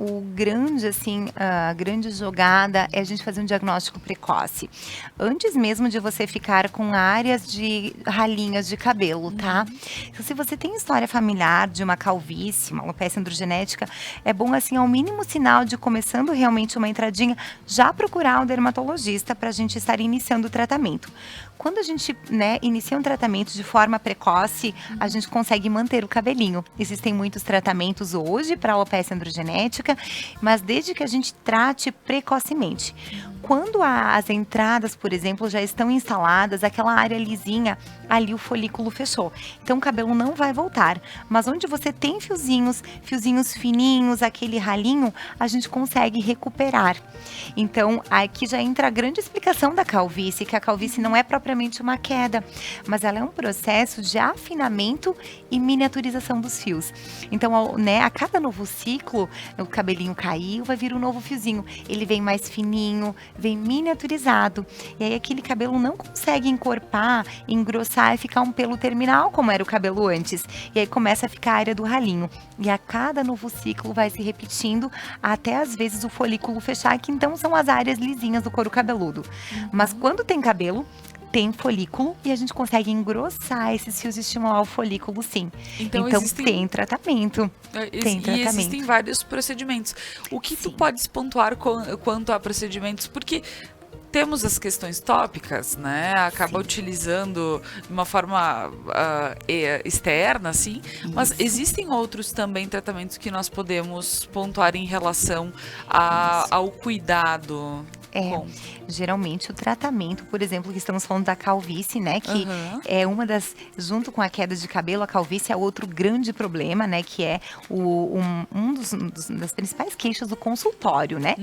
a grande jogada é a gente fazer um diagnóstico precoce. Antes mesmo de você ficar com áreas de ralinhas de cabelo, tá? Então, se você tem história familiar de uma calvície, uma alopecia androgenética, é bom, assim, ao mínimo sinal de começando realmente uma entradinha, já procurar um dermatologista para a gente estar iniciando o tratamento. Quando a gente, inicia um tratamento de forma precoce, a gente consegue manter o cabelinho. Existem muitos tratamentos hoje para alopecia androgenética, mas desde que a gente trate precocemente. Quando as entradas, por exemplo, já estão instaladas, aquela área lisinha, ali o folículo fechou. Então o cabelo não vai voltar. Mas onde você tem fiozinhos fininhos, aquele ralinho, a gente consegue recuperar. Então aqui já entra a grande explicação da calvície, que a calvície não é propriamente uma queda, mas ela é um processo de afinamento e miniaturização dos fios. Então, a cada novo ciclo, o cabelinho caiu, vai vir um novo fiozinho. Ele vem mais fininho, vem miniaturizado. E aí aquele cabelo não consegue encorpar, engrossar e ficar um pelo terminal, como era o cabelo antes. E aí começa a ficar a área do ralinho. E a cada novo ciclo vai se repetindo, até às vezes o folículo fechar, que então são as áreas lisinhas do couro cabeludo. Mas quando tem cabelo, tem folículo e a gente consegue engrossar esses fios e estimular o folículo, sim. Então tem tratamento. E existem vários procedimentos. O que tu podes pontuar quanto a procedimentos? Porque temos as questões tópicas, né? Acaba utilizando de uma forma externa, assim. Mas existem outros também tratamentos que nós podemos pontuar em relação ao cuidado. Geralmente o tratamento, por exemplo, que estamos falando da calvície, né, que é uma das, junto com a queda de cabelo, a calvície é outro grande problema, né, que é das principais queixas do consultório, né?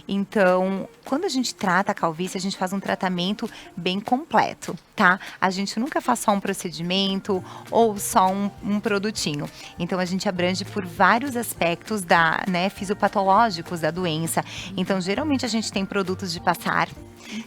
Então, quando a gente trata a calvície, a gente faz um tratamento bem completo, tá? A gente nunca faz só um procedimento ou só um produtinho. Então, a gente abrange por vários aspectos fisiopatológicos da doença. Então, geralmente a gente tem produtos de passar,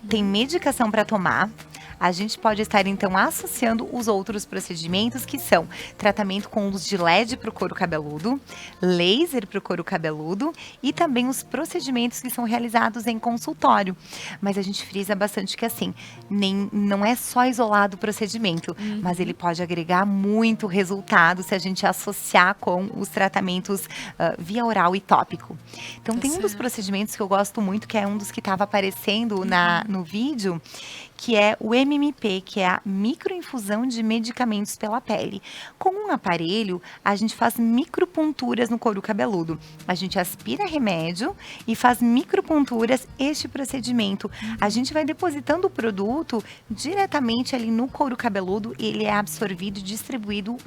tem medicação para tomar. A gente pode estar, então, associando os outros procedimentos, que são tratamento com luz de LED para o couro cabeludo, laser para o couro cabeludo e também os procedimentos que são realizados em consultório. Mas a gente frisa bastante que, assim, não é só isolado o procedimento, mas ele pode agregar muito resultado se a gente associar com os tratamentos via oral e tópico. Então, tem um dos procedimentos que eu gosto muito, que é um dos que estava aparecendo no vídeo, que é o MMP, que é a microinfusão de medicamentos pela pele. Com um aparelho, a gente faz microponturas no couro cabeludo. A gente aspira remédio e faz microponturas, este procedimento. A gente vai depositando o produto diretamente ali no couro cabeludo e ele é absorvido e distribuído,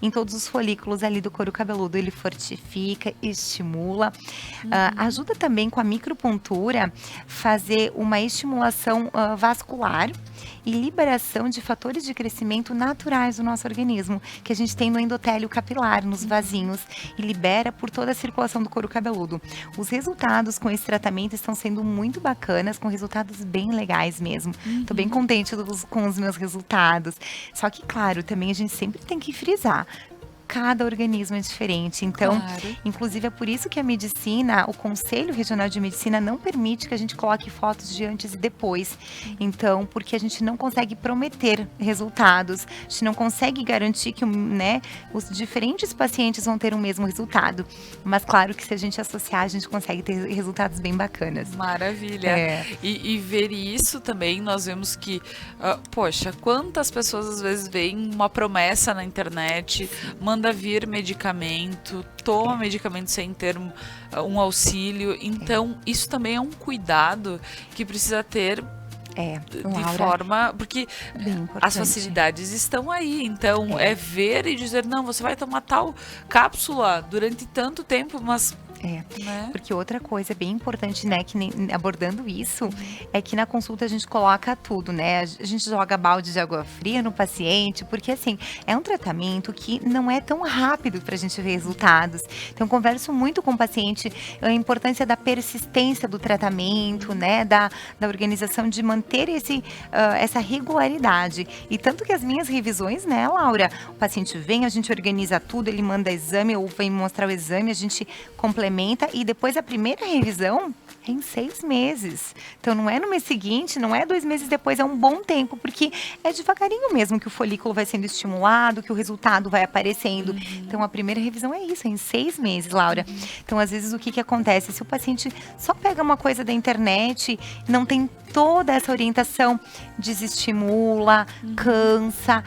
em todos os folículos ali do couro cabeludo. Ele fortifica, estimula. Ajuda também com a micropontura fazer uma estimulação vascular muscular e liberação de fatores de crescimento naturais do nosso organismo, que a gente tem no endotélio capilar, nos vasinhos, e libera por toda a circulação do couro cabeludo. Os resultados com esse tratamento estão sendo muito bacanas, com resultados bem legais mesmo. Tô bem contente com os meus resultados. Só que, claro, também a gente sempre tem que frisar. Cada organismo é diferente, então, inclusive é por isso que a medicina, o Conselho Regional de Medicina não permite que a gente coloque fotos de antes e depois. Então, porque a gente não consegue prometer resultados, a gente não consegue garantir que, né, os diferentes pacientes vão ter o mesmo resultado. Mas claro que se a gente associar, a gente consegue ter resultados bem bacanas. Maravilha. E ver isso também, nós vemos que, poxa, quantas pessoas às vezes veem uma promessa na internet, manda vir medicamento, toma medicamento sem ter um auxílio. Então, isso também é um cuidado que precisa ter de forma... Porque as facilidades estão aí. Então, é ver e dizer, não, você vai tomar tal cápsula durante tanto tempo, mas... Né? Porque outra coisa bem importante, né, que abordando isso, é que na consulta a gente coloca tudo, né? A gente joga balde de água fria no paciente, porque assim, é um tratamento que não é tão rápido pra gente ver resultados. Então, eu converso muito com o paciente a importância da persistência do tratamento, né, da organização de manter essa regularidade. E tanto que as minhas revisões, né, Laura, o paciente vem, a gente organiza tudo, ele manda exame ou vem mostrar o exame, a gente complementa e depois a primeira revisão é em 6 meses. Então, não é no mês seguinte, não é 2 meses depois, é um bom tempo, porque é devagarinho mesmo que o folículo vai sendo estimulado, que o resultado vai aparecendo. Então, a primeira revisão é isso, é em 6 meses, Laura. Então, às vezes, o que acontece? Se o paciente só pega uma coisa da internet, não tem toda essa orientação, desestimula, cansa,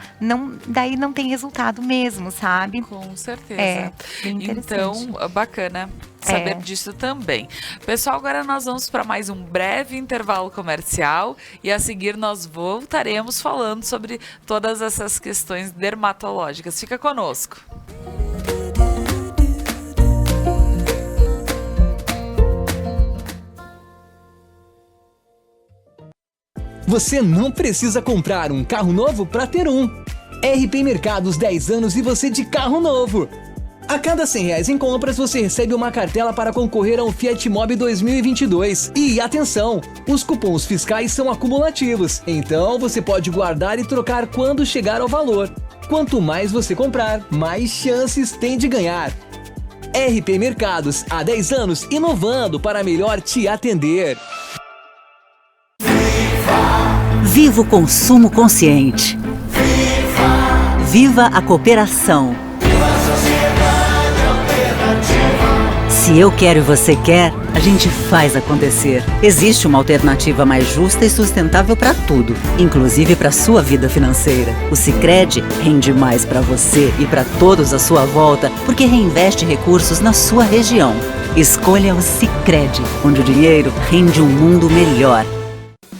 daí não tem resultado mesmo, sabe? Com certeza. Bem interessante. Então, bacana saber disso também. Pessoal, agora nós vamos para mais um breve intervalo comercial e a seguir nós voltaremos falando sobre todas essas questões dermatológicas. Fica conosco. Você não precisa comprar um carro novo para ter um. RP Mercados 10 anos e você de carro novo. A cada R$100 em compras, você recebe uma cartela para concorrer a um Fiat Mobi 2022. E atenção, os cupons fiscais são acumulativos, então você pode guardar e trocar quando chegar ao valor. Quanto mais você comprar, mais chances tem de ganhar. RP Mercados, há 10 anos, inovando para melhor te atender. Viva o consumo consciente. Viva a cooperação. Se eu quero e você quer, a gente faz acontecer. Existe uma alternativa mais justa e sustentável para tudo, inclusive para sua vida financeira. O Sicredi rende mais para você e para todos à sua volta, porque reinveste recursos na sua região. Escolha o Sicredi, onde o dinheiro rende um mundo melhor.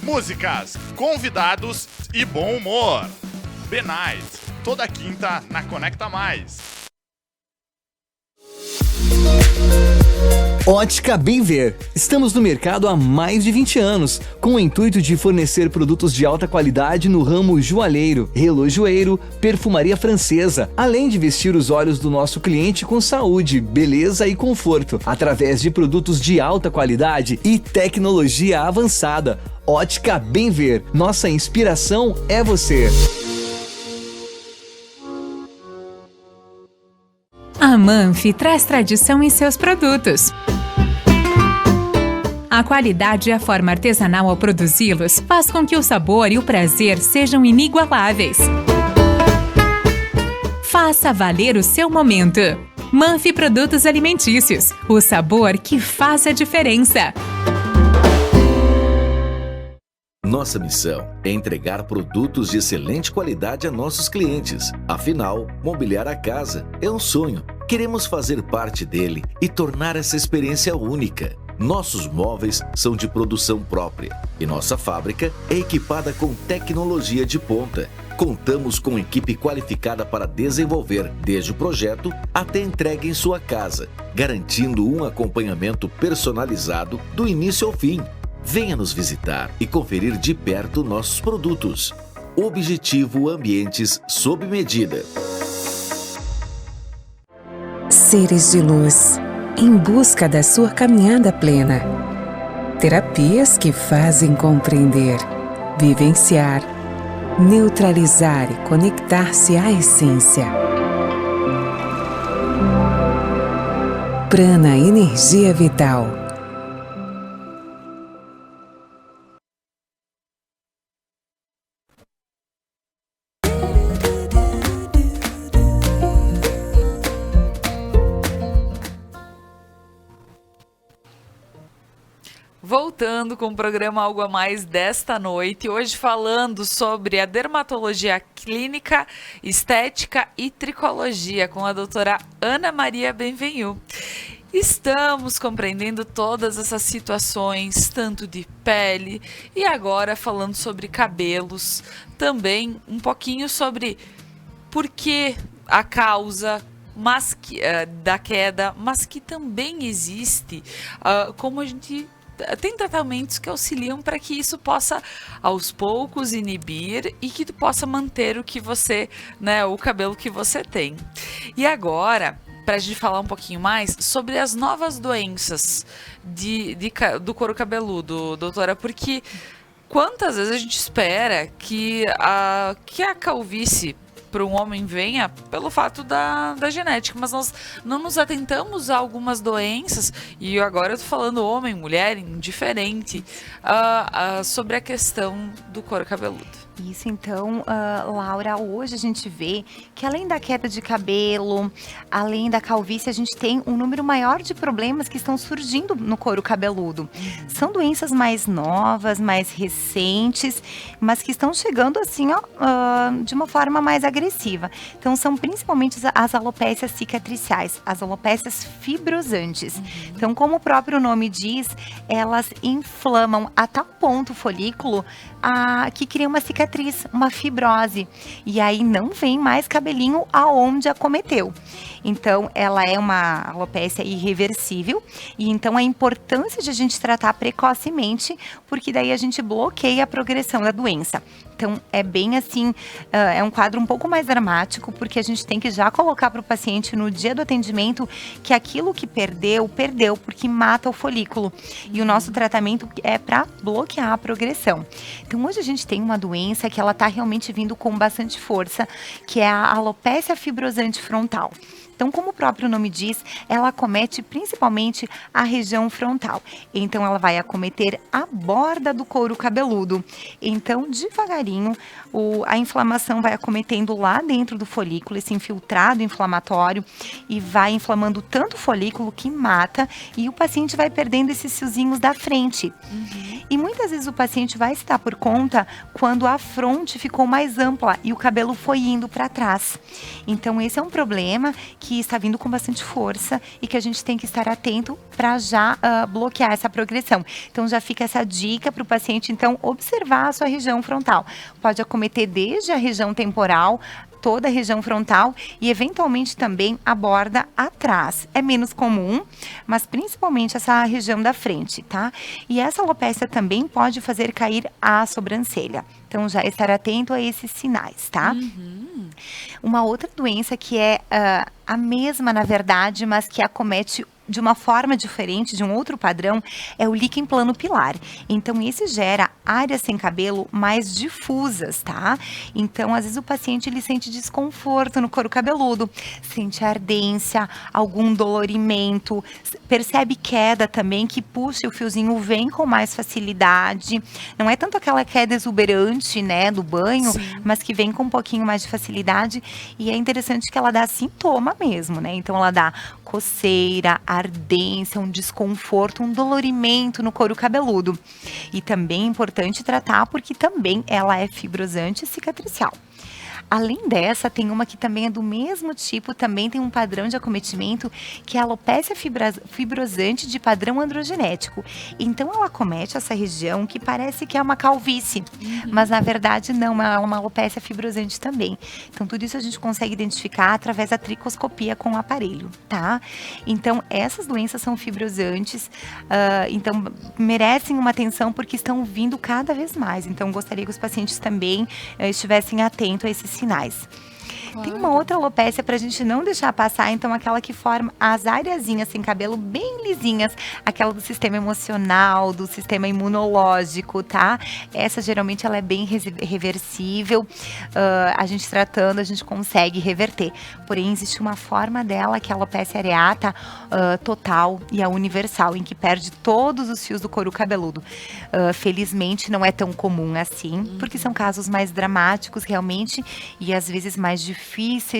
Músicas, convidados e bom humor. The Night, toda quinta na Conecta Mais. Ótica Bem Ver. Estamos no mercado há mais de 20 anos, com o intuito de fornecer produtos de alta qualidade no ramo joalheiro, relojoeiro, perfumaria francesa, além de vestir os olhos do nosso cliente com saúde, beleza e conforto, através de produtos de alta qualidade e tecnologia avançada. Ótica Bem Ver. Nossa inspiração é você. A Manfi traz tradição em seus produtos. A qualidade e a forma artesanal ao produzi-los faz com que o sabor e o prazer sejam inigualáveis. Faça valer o seu momento. Manfi Produtos Alimentícios, o sabor que faz a diferença. Nossa missão é entregar produtos de excelente qualidade a nossos clientes. Afinal, mobiliar a casa é um sonho. Queremos fazer parte dele e tornar essa experiência única. Nossos móveis são de produção própria e nossa fábrica é equipada com tecnologia de ponta. Contamos com equipe qualificada para desenvolver desde o projeto até a entrega em sua casa, garantindo um acompanhamento personalizado do início ao fim. Venha nos visitar e conferir de perto nossos produtos. Objetivo Ambientes sob medida. Seres de luz, em busca da sua caminhada plena. Terapias que fazem compreender, vivenciar, neutralizar e conectar-se à essência. Prana Energia Vital. Voltando com o programa Algo a Mais desta noite, hoje falando sobre a dermatologia clínica, estética e tricologia com a doutora Ana Maria Benvenu. Estamos compreendendo todas essas situações, tanto de pele e agora falando sobre cabelos, também um pouquinho sobre por que a causa da queda, mas que também existe, como a gente tem tratamentos que auxiliam para que isso possa aos poucos inibir e que tu possa manter o que você, né, o cabelo que você tem. E agora, para a gente falar um pouquinho mais sobre as novas doenças do couro cabeludo, doutora, porque quantas vezes a gente espera que a calvície para um homem venha pelo fato da genética, mas nós não nos atentamos a algumas doenças, e agora eu tô falando homem, mulher, indiferente, sobre a questão do couro cabeludo. Isso, então, Laura, hoje a gente vê que além da queda de cabelo, além da calvície, a gente tem um número maior de problemas que estão surgindo no couro cabeludo. São doenças mais novas, mais recentes, mas que estão chegando assim, de uma forma mais agressiva. Então, são principalmente as alopécias cicatriciais, as alopécias fibrosantes. Então, como o próprio nome diz, elas inflamam a tal ponto o folículo que cria uma cicatriz, uma fibrose. E aí não vem mais cabelinho aonde acometeu. Então, ela é uma alopécia irreversível. E então, a importância de a gente tratar precocemente, porque daí a gente bloqueia a progressão da doença. Então, é bem assim, é um quadro um pouco mais dramático, porque a gente tem que já colocar para o paciente no dia do atendimento que aquilo que perdeu, porque mata o folículo. E o nosso tratamento é para bloquear a progressão. Então, hoje a gente tem uma doença que ela está realmente vindo com bastante força, que é a alopécia fibrosante frontal. Então, como o próprio nome diz, ela acomete principalmente a região frontal. Então, ela vai acometer a borda do couro cabeludo. Então, devagarinho, a inflamação vai acometendo lá dentro do folículo, esse infiltrado inflamatório, e vai inflamando tanto o folículo que mata, e o paciente vai perdendo esses fiozinhos da frente. E muitas vezes o paciente vai se dar por conta quando a fronte ficou mais ampla e o cabelo foi indo para trás. Então, esse é um problema que está vindo com bastante força e que a gente tem que estar atento para já bloquear essa progressão. Então, já fica essa dica para o paciente, então, observar a sua região frontal. Pode acometer desde a região temporal, toda a região frontal e, eventualmente, também a borda atrás. É menos comum, mas principalmente essa região da frente, tá? E essa alopécia também pode fazer cair a sobrancelha. Então, já estar atento a esses sinais, tá? Uma outra doença que é a mesma, na verdade, mas que acomete de uma forma diferente, de um outro padrão, é o líquen plano-pilar. Então, esse gera áreas sem cabelo mais difusas, tá? Então, às vezes o paciente ele sente desconforto no couro cabeludo, sente ardência, algum dolorimento, percebe queda também, que puxa e o fiozinho vem com mais facilidade. Não é tanto aquela queda exuberante, né, do banho, mas que vem com um pouquinho mais de facilidade. E é interessante que ela dá sintoma mesmo, né? Então, ela dá coceira, ardência, um desconforto, um dolorimento no couro cabeludo. E também é importante tratar porque também ela é fibrosante e cicatricial. Além dessa, tem uma que também é do mesmo tipo, também tem um padrão de acometimento, que é a alopécia fibrosante de padrão androgenético. Então, ela acomete essa região que parece que é uma calvície, mas na verdade não, é uma alopécia fibrosante também. Então, tudo isso a gente consegue identificar através da tricoscopia com o aparelho, tá? Então, essas doenças são fibrosantes, então merecem uma atenção porque estão vindo cada vez mais. Então, gostaria que os pacientes também estivessem atentos a esses sinais. Tem uma outra alopécia pra gente não deixar passar, então aquela que forma as areazinhas sem cabelo bem lisinhas, aquela do sistema emocional, do sistema imunológico, tá? Essa geralmente ela é bem reversível, a gente tratando, a gente consegue reverter. Porém, existe uma forma dela, que é a alopécia areata total e a universal, em que perde todos os fios do couro cabeludo. Felizmente não é tão comum assim, porque são casos mais dramáticos realmente e às vezes mais difíceis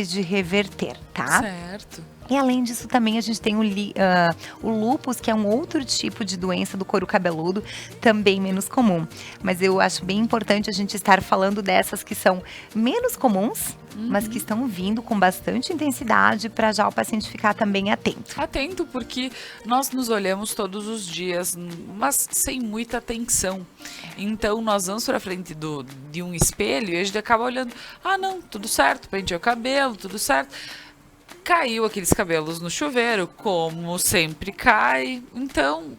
de reverter, tá? Certo. E além disso também a gente tem o lúpus, que é um outro tipo de doença do couro cabeludo, também menos comum. Mas eu acho bem importante a gente estar falando dessas que são menos comuns, mas que estão vindo com bastante intensidade para já o paciente ficar também atento. Atento, porque nós nos olhamos todos os dias, mas sem muita atenção. Então, nós vamos para frente de um espelho e a gente acaba olhando, não, tudo certo, penteei o cabelo, tudo certo. Caiu aqueles cabelos no chuveiro, como sempre cai, então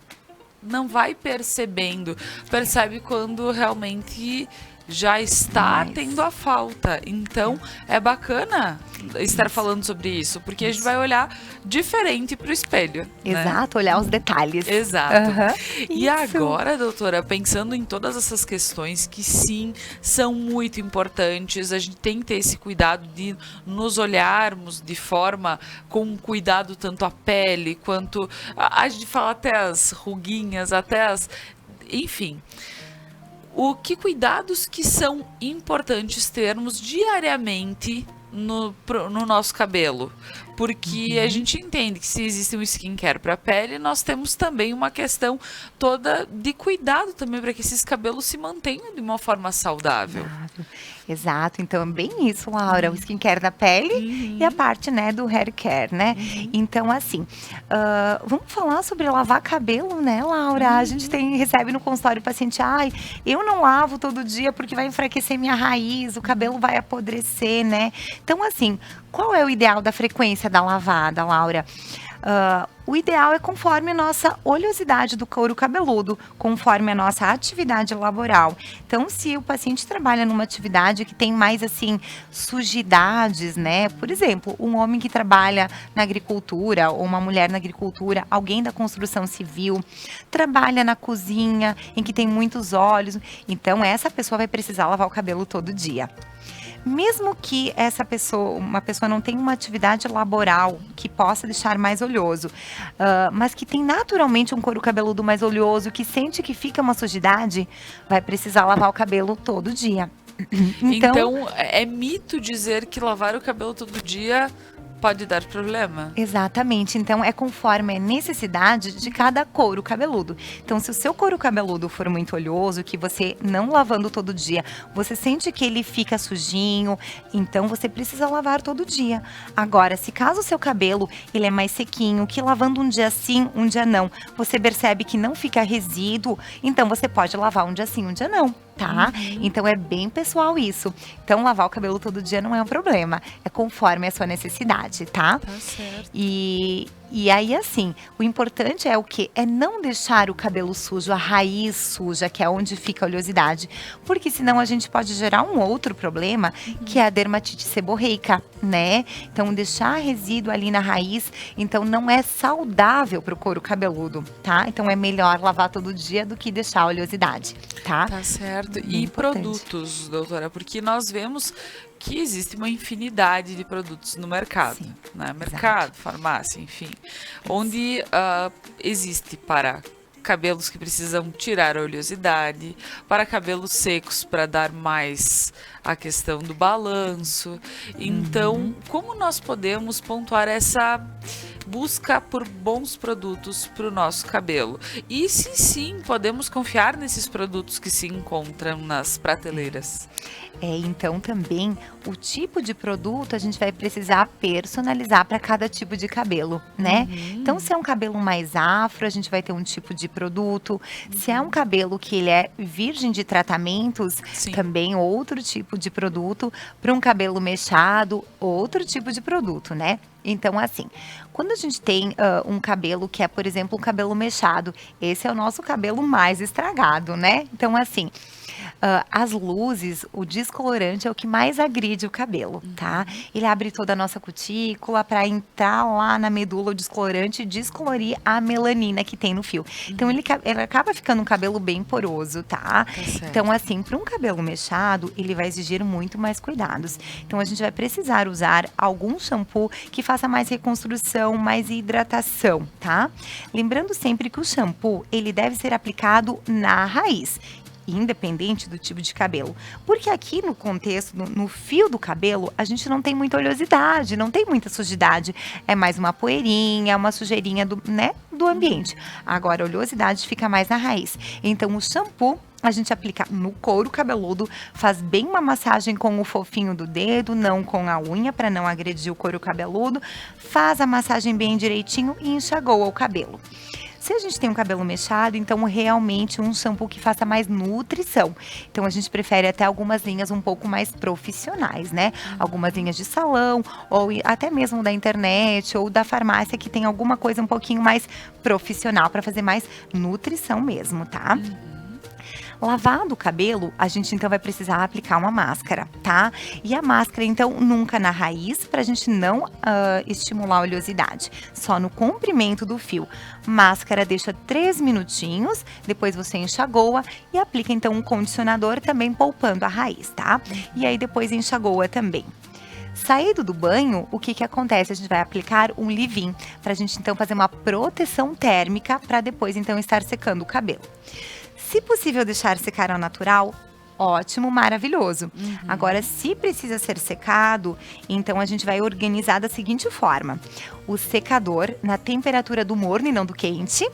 não vai percebendo. Percebe quando realmente já está tendo a falta. Então, é bacana estar falando sobre isso, porque a gente vai olhar diferente para o espelho. Exato, né? Olhar os detalhes. Exato. E agora, doutora, pensando em todas essas questões que sim, são muito importantes, a gente tem que ter esse cuidado de nos olharmos de forma com cuidado tanto a pele, quanto a gente fala até as ruguinhas, até as... Enfim... Que cuidados que são importantes termos diariamente no nosso cabelo? Porque a gente entende que se existe um skincare para a pele, nós temos também uma questão toda de cuidado também para que esses cabelos se mantenham de uma forma saudável. Exato, então é bem isso, Laura, o skincare da pele e a parte, né, do hair care, né? Então, assim, vamos falar sobre lavar cabelo, né, Laura? A gente recebe no consultório o paciente, eu não lavo todo dia porque vai enfraquecer minha raiz, o cabelo vai apodrecer, né? Então, assim, qual é o ideal da frequência da lavada, Laura? O ideal é conforme a nossa oleosidade do couro cabeludo, conforme a nossa atividade laboral. Então, se o paciente trabalha numa atividade que tem mais, assim, sujidades, né? Por exemplo, um homem que trabalha na agricultura ou uma mulher na agricultura, alguém da construção civil, trabalha na cozinha, em que tem muitos óleos. Então, essa pessoa vai precisar lavar o cabelo todo dia. Mesmo que uma pessoa não tenha uma atividade laboral que possa deixar mais oleoso, mas que tem naturalmente um couro cabeludo mais oleoso, que sente que fica uma sujidade, vai precisar lavar o cabelo todo dia. Então, é mito dizer que lavar o cabelo todo dia pode dar problema? Exatamente. Então, é conforme a necessidade de cada couro cabeludo. Então, se o seu couro cabeludo for muito oleoso, que você não lavando todo dia, você sente que ele fica sujinho, então você precisa lavar todo dia. Agora, se caso o seu cabelo ele é mais sequinho, que lavando um dia sim, um dia não, você percebe que não fica resíduo, então você pode lavar um dia sim, um dia não. Tá? Então é bem pessoal isso. Então lavar o cabelo todo dia não é um problema. É conforme a sua necessidade, tá? Tá certo. E aí, assim, o importante é o quê? É não deixar o cabelo sujo, a raiz suja, que é onde fica a oleosidade. Porque senão a gente pode gerar um outro problema, que é a dermatite seborreica, né? Então, deixar resíduo ali na raiz, então não é saudável para o couro cabeludo, tá? Então, é melhor lavar todo dia do que deixar a oleosidade, tá? Tá certo. E produtos, doutora? Porque nós vemos que existe uma infinidade de produtos no mercado, Sim, né? Mercado, farmácia, enfim, onde existe para cabelos que precisam tirar a oleosidade, para cabelos secos para dar mais a questão do balanço. Então, como nós podemos pontuar essa busca por bons produtos para o nosso cabelo. E se sim, podemos confiar nesses produtos que se encontram nas prateleiras. Então também o tipo de produto a gente vai precisar personalizar para cada tipo de cabelo, né? Então, se é um cabelo mais afro, a gente vai ter um tipo de produto. Se é um cabelo que ele é virgem de tratamentos, também outro tipo de produto. Para um cabelo mechado, outro tipo de produto, né? Então, assim, quando a gente tem um cabelo que é, por exemplo, um cabelo mechado, esse é o nosso cabelo mais estragado, né? Então, assim, as luzes, o descolorante é o que mais agride o cabelo, tá? Ele abre toda a nossa cutícula para entrar lá na medula o descolorante e descolorir a melanina que tem no fio. Então, ele acaba ficando um cabelo bem poroso, tá? Então, assim, para um cabelo mechado, ele vai exigir muito mais cuidados. Então, a gente vai precisar usar algum shampoo que faça mais reconstrução, mais hidratação, tá? Lembrando sempre que o shampoo, ele deve ser aplicado na raiz, independente do tipo de cabelo. Porque aqui no contexto, no fio do cabelo, a gente não tem muita oleosidade, não tem muita sujidade. É mais uma poeirinha, uma sujeirinha do ambiente. Agora, a oleosidade fica mais na raiz. Então, o shampoo a gente aplica no couro cabeludo, faz bem uma massagem com o fofinho do dedo, não com a unha, para não agredir o couro cabeludo. Faz a massagem bem direitinho e enxagoa o cabelo. Se a gente tem um cabelo mechado, então realmente um shampoo que faça mais nutrição. Então a gente prefere até algumas linhas um pouco mais profissionais, né? Algumas linhas de salão, ou até mesmo da internet, ou da farmácia, que tem alguma coisa um pouquinho mais profissional, para fazer mais nutrição mesmo, tá? Lavado o cabelo, a gente então vai precisar aplicar uma máscara, tá? E a máscara, então, nunca na raiz, pra gente não estimular a oleosidade. Só no comprimento do fio. Máscara deixa 3 minutinhos, depois você enxagoa e aplica, então, um condicionador também poupando a raiz, tá? E aí depois enxagoa também. Saído do banho, o que acontece? A gente vai aplicar um leave-in, pra gente, então, fazer uma proteção térmica para depois, então, estar secando o cabelo. Se possível deixar secar ao natural, ótimo, maravilhoso. Agora, se precisa ser secado, então a gente vai organizar da seguinte forma. O secador na temperatura do morno e não do quente,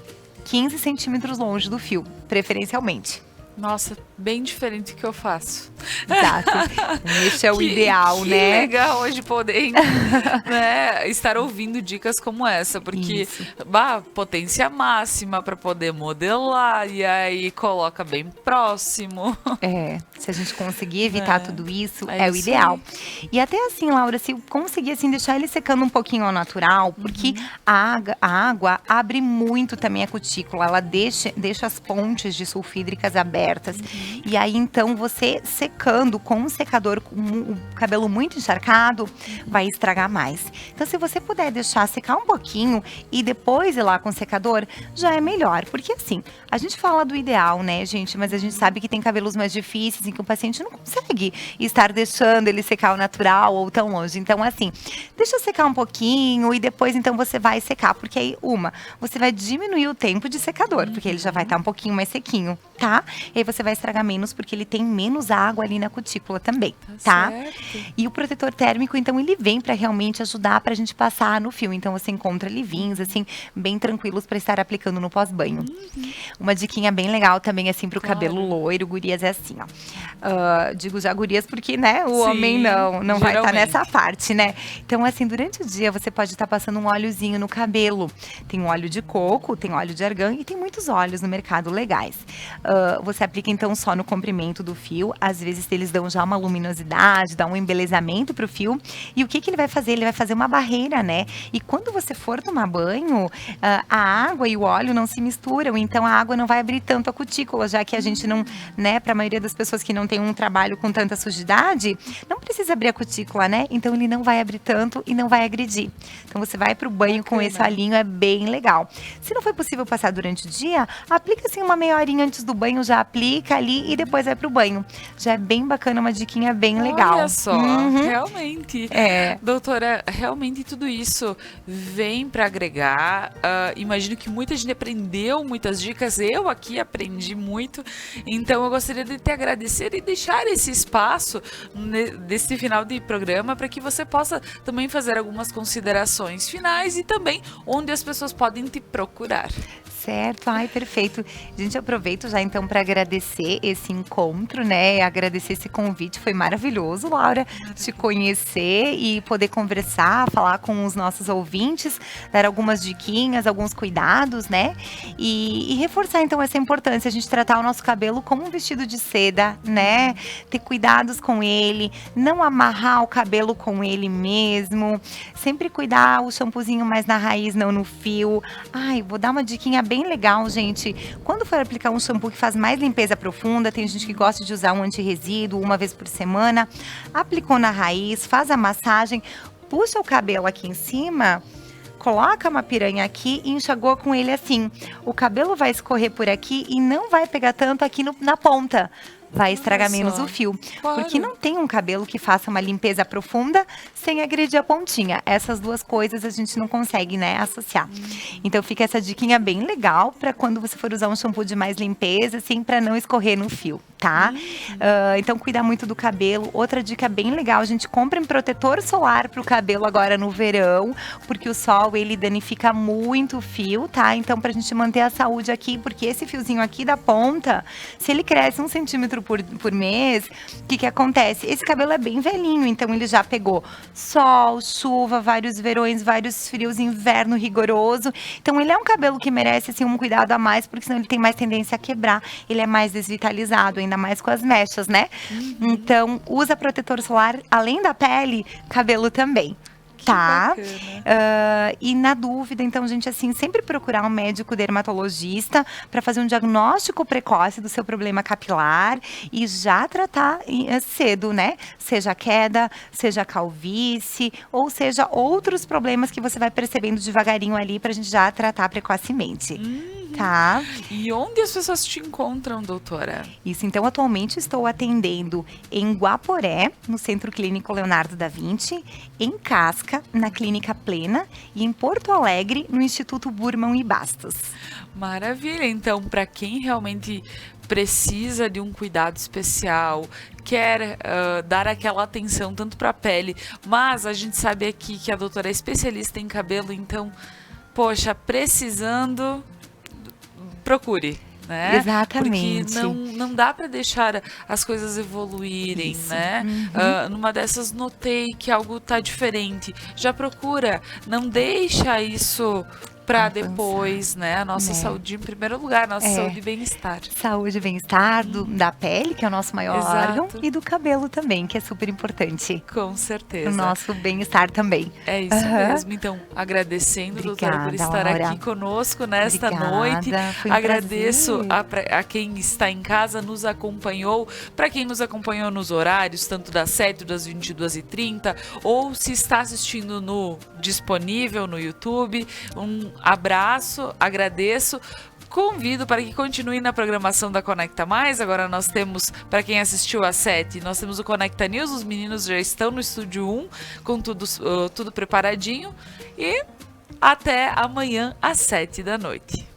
15 centímetros longe do fio, preferencialmente. Nossa, bem diferente do que eu faço. Exato. Esse é o ideal, que né? legal hoje poder estar ouvindo dicas como essa, porque potência máxima para poder modelar e aí coloca bem próximo. Se a gente conseguir evitar tudo isso, é o isso ideal. E até assim, Laura, se conseguir assim deixar ele secando um pouquinho ao natural, porque a água abre muito também a cutícula, ela deixa as pontes de sulfídricas abertas. E aí, então, você secando com um secador com o cabelo muito encharcado, vai estragar mais. Então, se você puder deixar secar um pouquinho e depois ir lá com o secador, já é melhor. Porque assim, a gente fala do ideal, né, gente? Mas a gente sabe que tem cabelos mais difíceis em que o paciente não consegue estar deixando ele secar ao natural ou tão longe. Então, assim, deixa secar um pouquinho e depois, então, você vai secar. Porque aí, você vai diminuir o tempo de secador, porque ele já vai estar um pouquinho mais sequinho, tá? E aí você vai estragar menos, porque ele tem menos água ali na cutícula também, tá? E o protetor térmico, então, ele vem para realmente ajudar pra gente passar no fio. Então, você encontra leave-ins, assim, bem tranquilos para estar aplicando no pós-banho. Uma diquinha bem legal também, assim, pro cabelo loiro, gurias, é assim, ó. Digo já gurias porque, né, o homem não vai estar nessa parte, né? Então, assim, durante o dia, você pode estar passando um óleozinho no cabelo. Tem um óleo de coco, tem óleo de argan e tem muitos óleos no mercado legais. Você aplica, então, só no comprimento do fio. Às vezes, eles dão já uma luminosidade, dá um embelezamento pro fio. E o que ele vai fazer? Ele vai fazer uma barreira, né? E quando você for tomar banho, a água e o óleo não se misturam. Então, a água não vai abrir tanto a cutícula, já que a gente não, né? Pra maioria das pessoas que não tem um trabalho com tanta sujidade, não precisa abrir a cutícula, né? Então, ele não vai abrir tanto e não vai agredir. Então, você vai pro banho com esse olhinho, é bem legal. Se não for possível passar durante o dia, aplica, assim, uma meia horinha antes do banho, já aplica ali e depois vai pro banho. Já é bem bacana, uma diquinha bem legal. Olha só, realmente. Doutora, realmente tudo isso vem para agregar. Imagino que muita gente aprendeu muitas dicas, eu aqui aprendi muito. Então eu gostaria de te agradecer e deixar esse espaço desse final de programa para que você possa também fazer algumas considerações finais e também onde as pessoas podem te procurar. Certo, ai, perfeito. Gente, aproveito já então para agradecer esse encontro, né? Agradecer esse convite, foi maravilhoso, Laura, te conhecer e poder conversar, falar com os nossos ouvintes, dar algumas diquinhas, alguns cuidados, né? E reforçar então essa importância, a gente tratar o nosso cabelo como um vestido de seda, né? Ter cuidados com ele, não amarrar o cabelo com ele mesmo, sempre cuidar o shampoozinho mais na raiz, não no fio. Ai, vou dar uma diquinha bem legal, gente. Quando for aplicar um shampoo que faz mais limpeza profunda, tem gente que gosta de usar um anti-resíduo uma vez por semana, aplicou na raiz, faz a massagem, puxa o cabelo aqui em cima, coloca uma piranha aqui e enxagou com ele assim. O cabelo vai escorrer por aqui e não vai pegar tanto aqui na ponta. Vai estragar menos o fio. Claro. Porque não tem um cabelo que faça uma limpeza profunda sem agredir a pontinha. Essas duas coisas a gente não consegue, né, associar. Então fica essa diquinha bem legal para quando você for usar um shampoo de mais limpeza, assim, para não escorrer no fio, tá? Então cuida muito do cabelo. Outra dica bem legal, a gente compra um protetor solar pro cabelo agora no verão, porque o sol, ele danifica muito o fio, tá? Então pra gente manter a saúde aqui, porque esse fiozinho aqui da ponta, se ele cresce 1 centímetro por mês, o que acontece? Esse cabelo é bem velhinho, então ele já pegou sol, chuva, vários verões, vários frios, inverno rigoroso. Então ele é um cabelo que merece assim um cuidado a mais, porque senão ele tem mais tendência a quebrar, ele é mais desvitalizado, ainda mais com as mechas, né? Então usa protetor solar, além da pele, cabelo também. Tá? E na dúvida, então, gente, assim, sempre procurar um médico dermatologista para fazer um diagnóstico precoce do seu problema capilar e já tratar cedo, né? Seja queda, seja calvície, ou seja outros problemas que você vai percebendo devagarinho ali pra gente já tratar precocemente. Tá? E onde as pessoas te encontram, doutora? Isso, então, atualmente estou atendendo em Guaporé, no Centro Clínico Leonardo da Vinci, em Casca, na Clínica Plena, e em Porto Alegre, no Instituto Burman e Bastos. Maravilha! Então, para quem realmente precisa de um cuidado especial, quer dar aquela atenção tanto para a pele, mas a gente sabe aqui que a doutora é especialista em cabelo, então, poxa, precisando, procure. Né? Exatamente. Porque não dá para deixar as coisas evoluírem, né? Numa dessas notei que algo tá diferente. Já procura, não deixa isso para depois, né? A nossa saúde em primeiro lugar, nossa saúde e bem-estar. Saúde e bem-estar da pele, que é o nosso maior órgão, e do cabelo também, que é super importante. Com certeza. O nosso bem-estar também. É isso mesmo. Então, agradecendo, doutora, por estar aqui conosco nesta noite. Agradeço a quem está em casa, nos acompanhou, para quem nos acompanhou nos horários, tanto das 7 das 22h30, ou se está assistindo no disponível no YouTube. Um abraço, agradeço. Convido para que continue na programação da Conecta Mais. Agora nós temos, para quem assistiu às 7, nós temos o Conecta News. Os meninos já estão no Estúdio 1 com tudo preparadinho. E até amanhã às 7 da noite.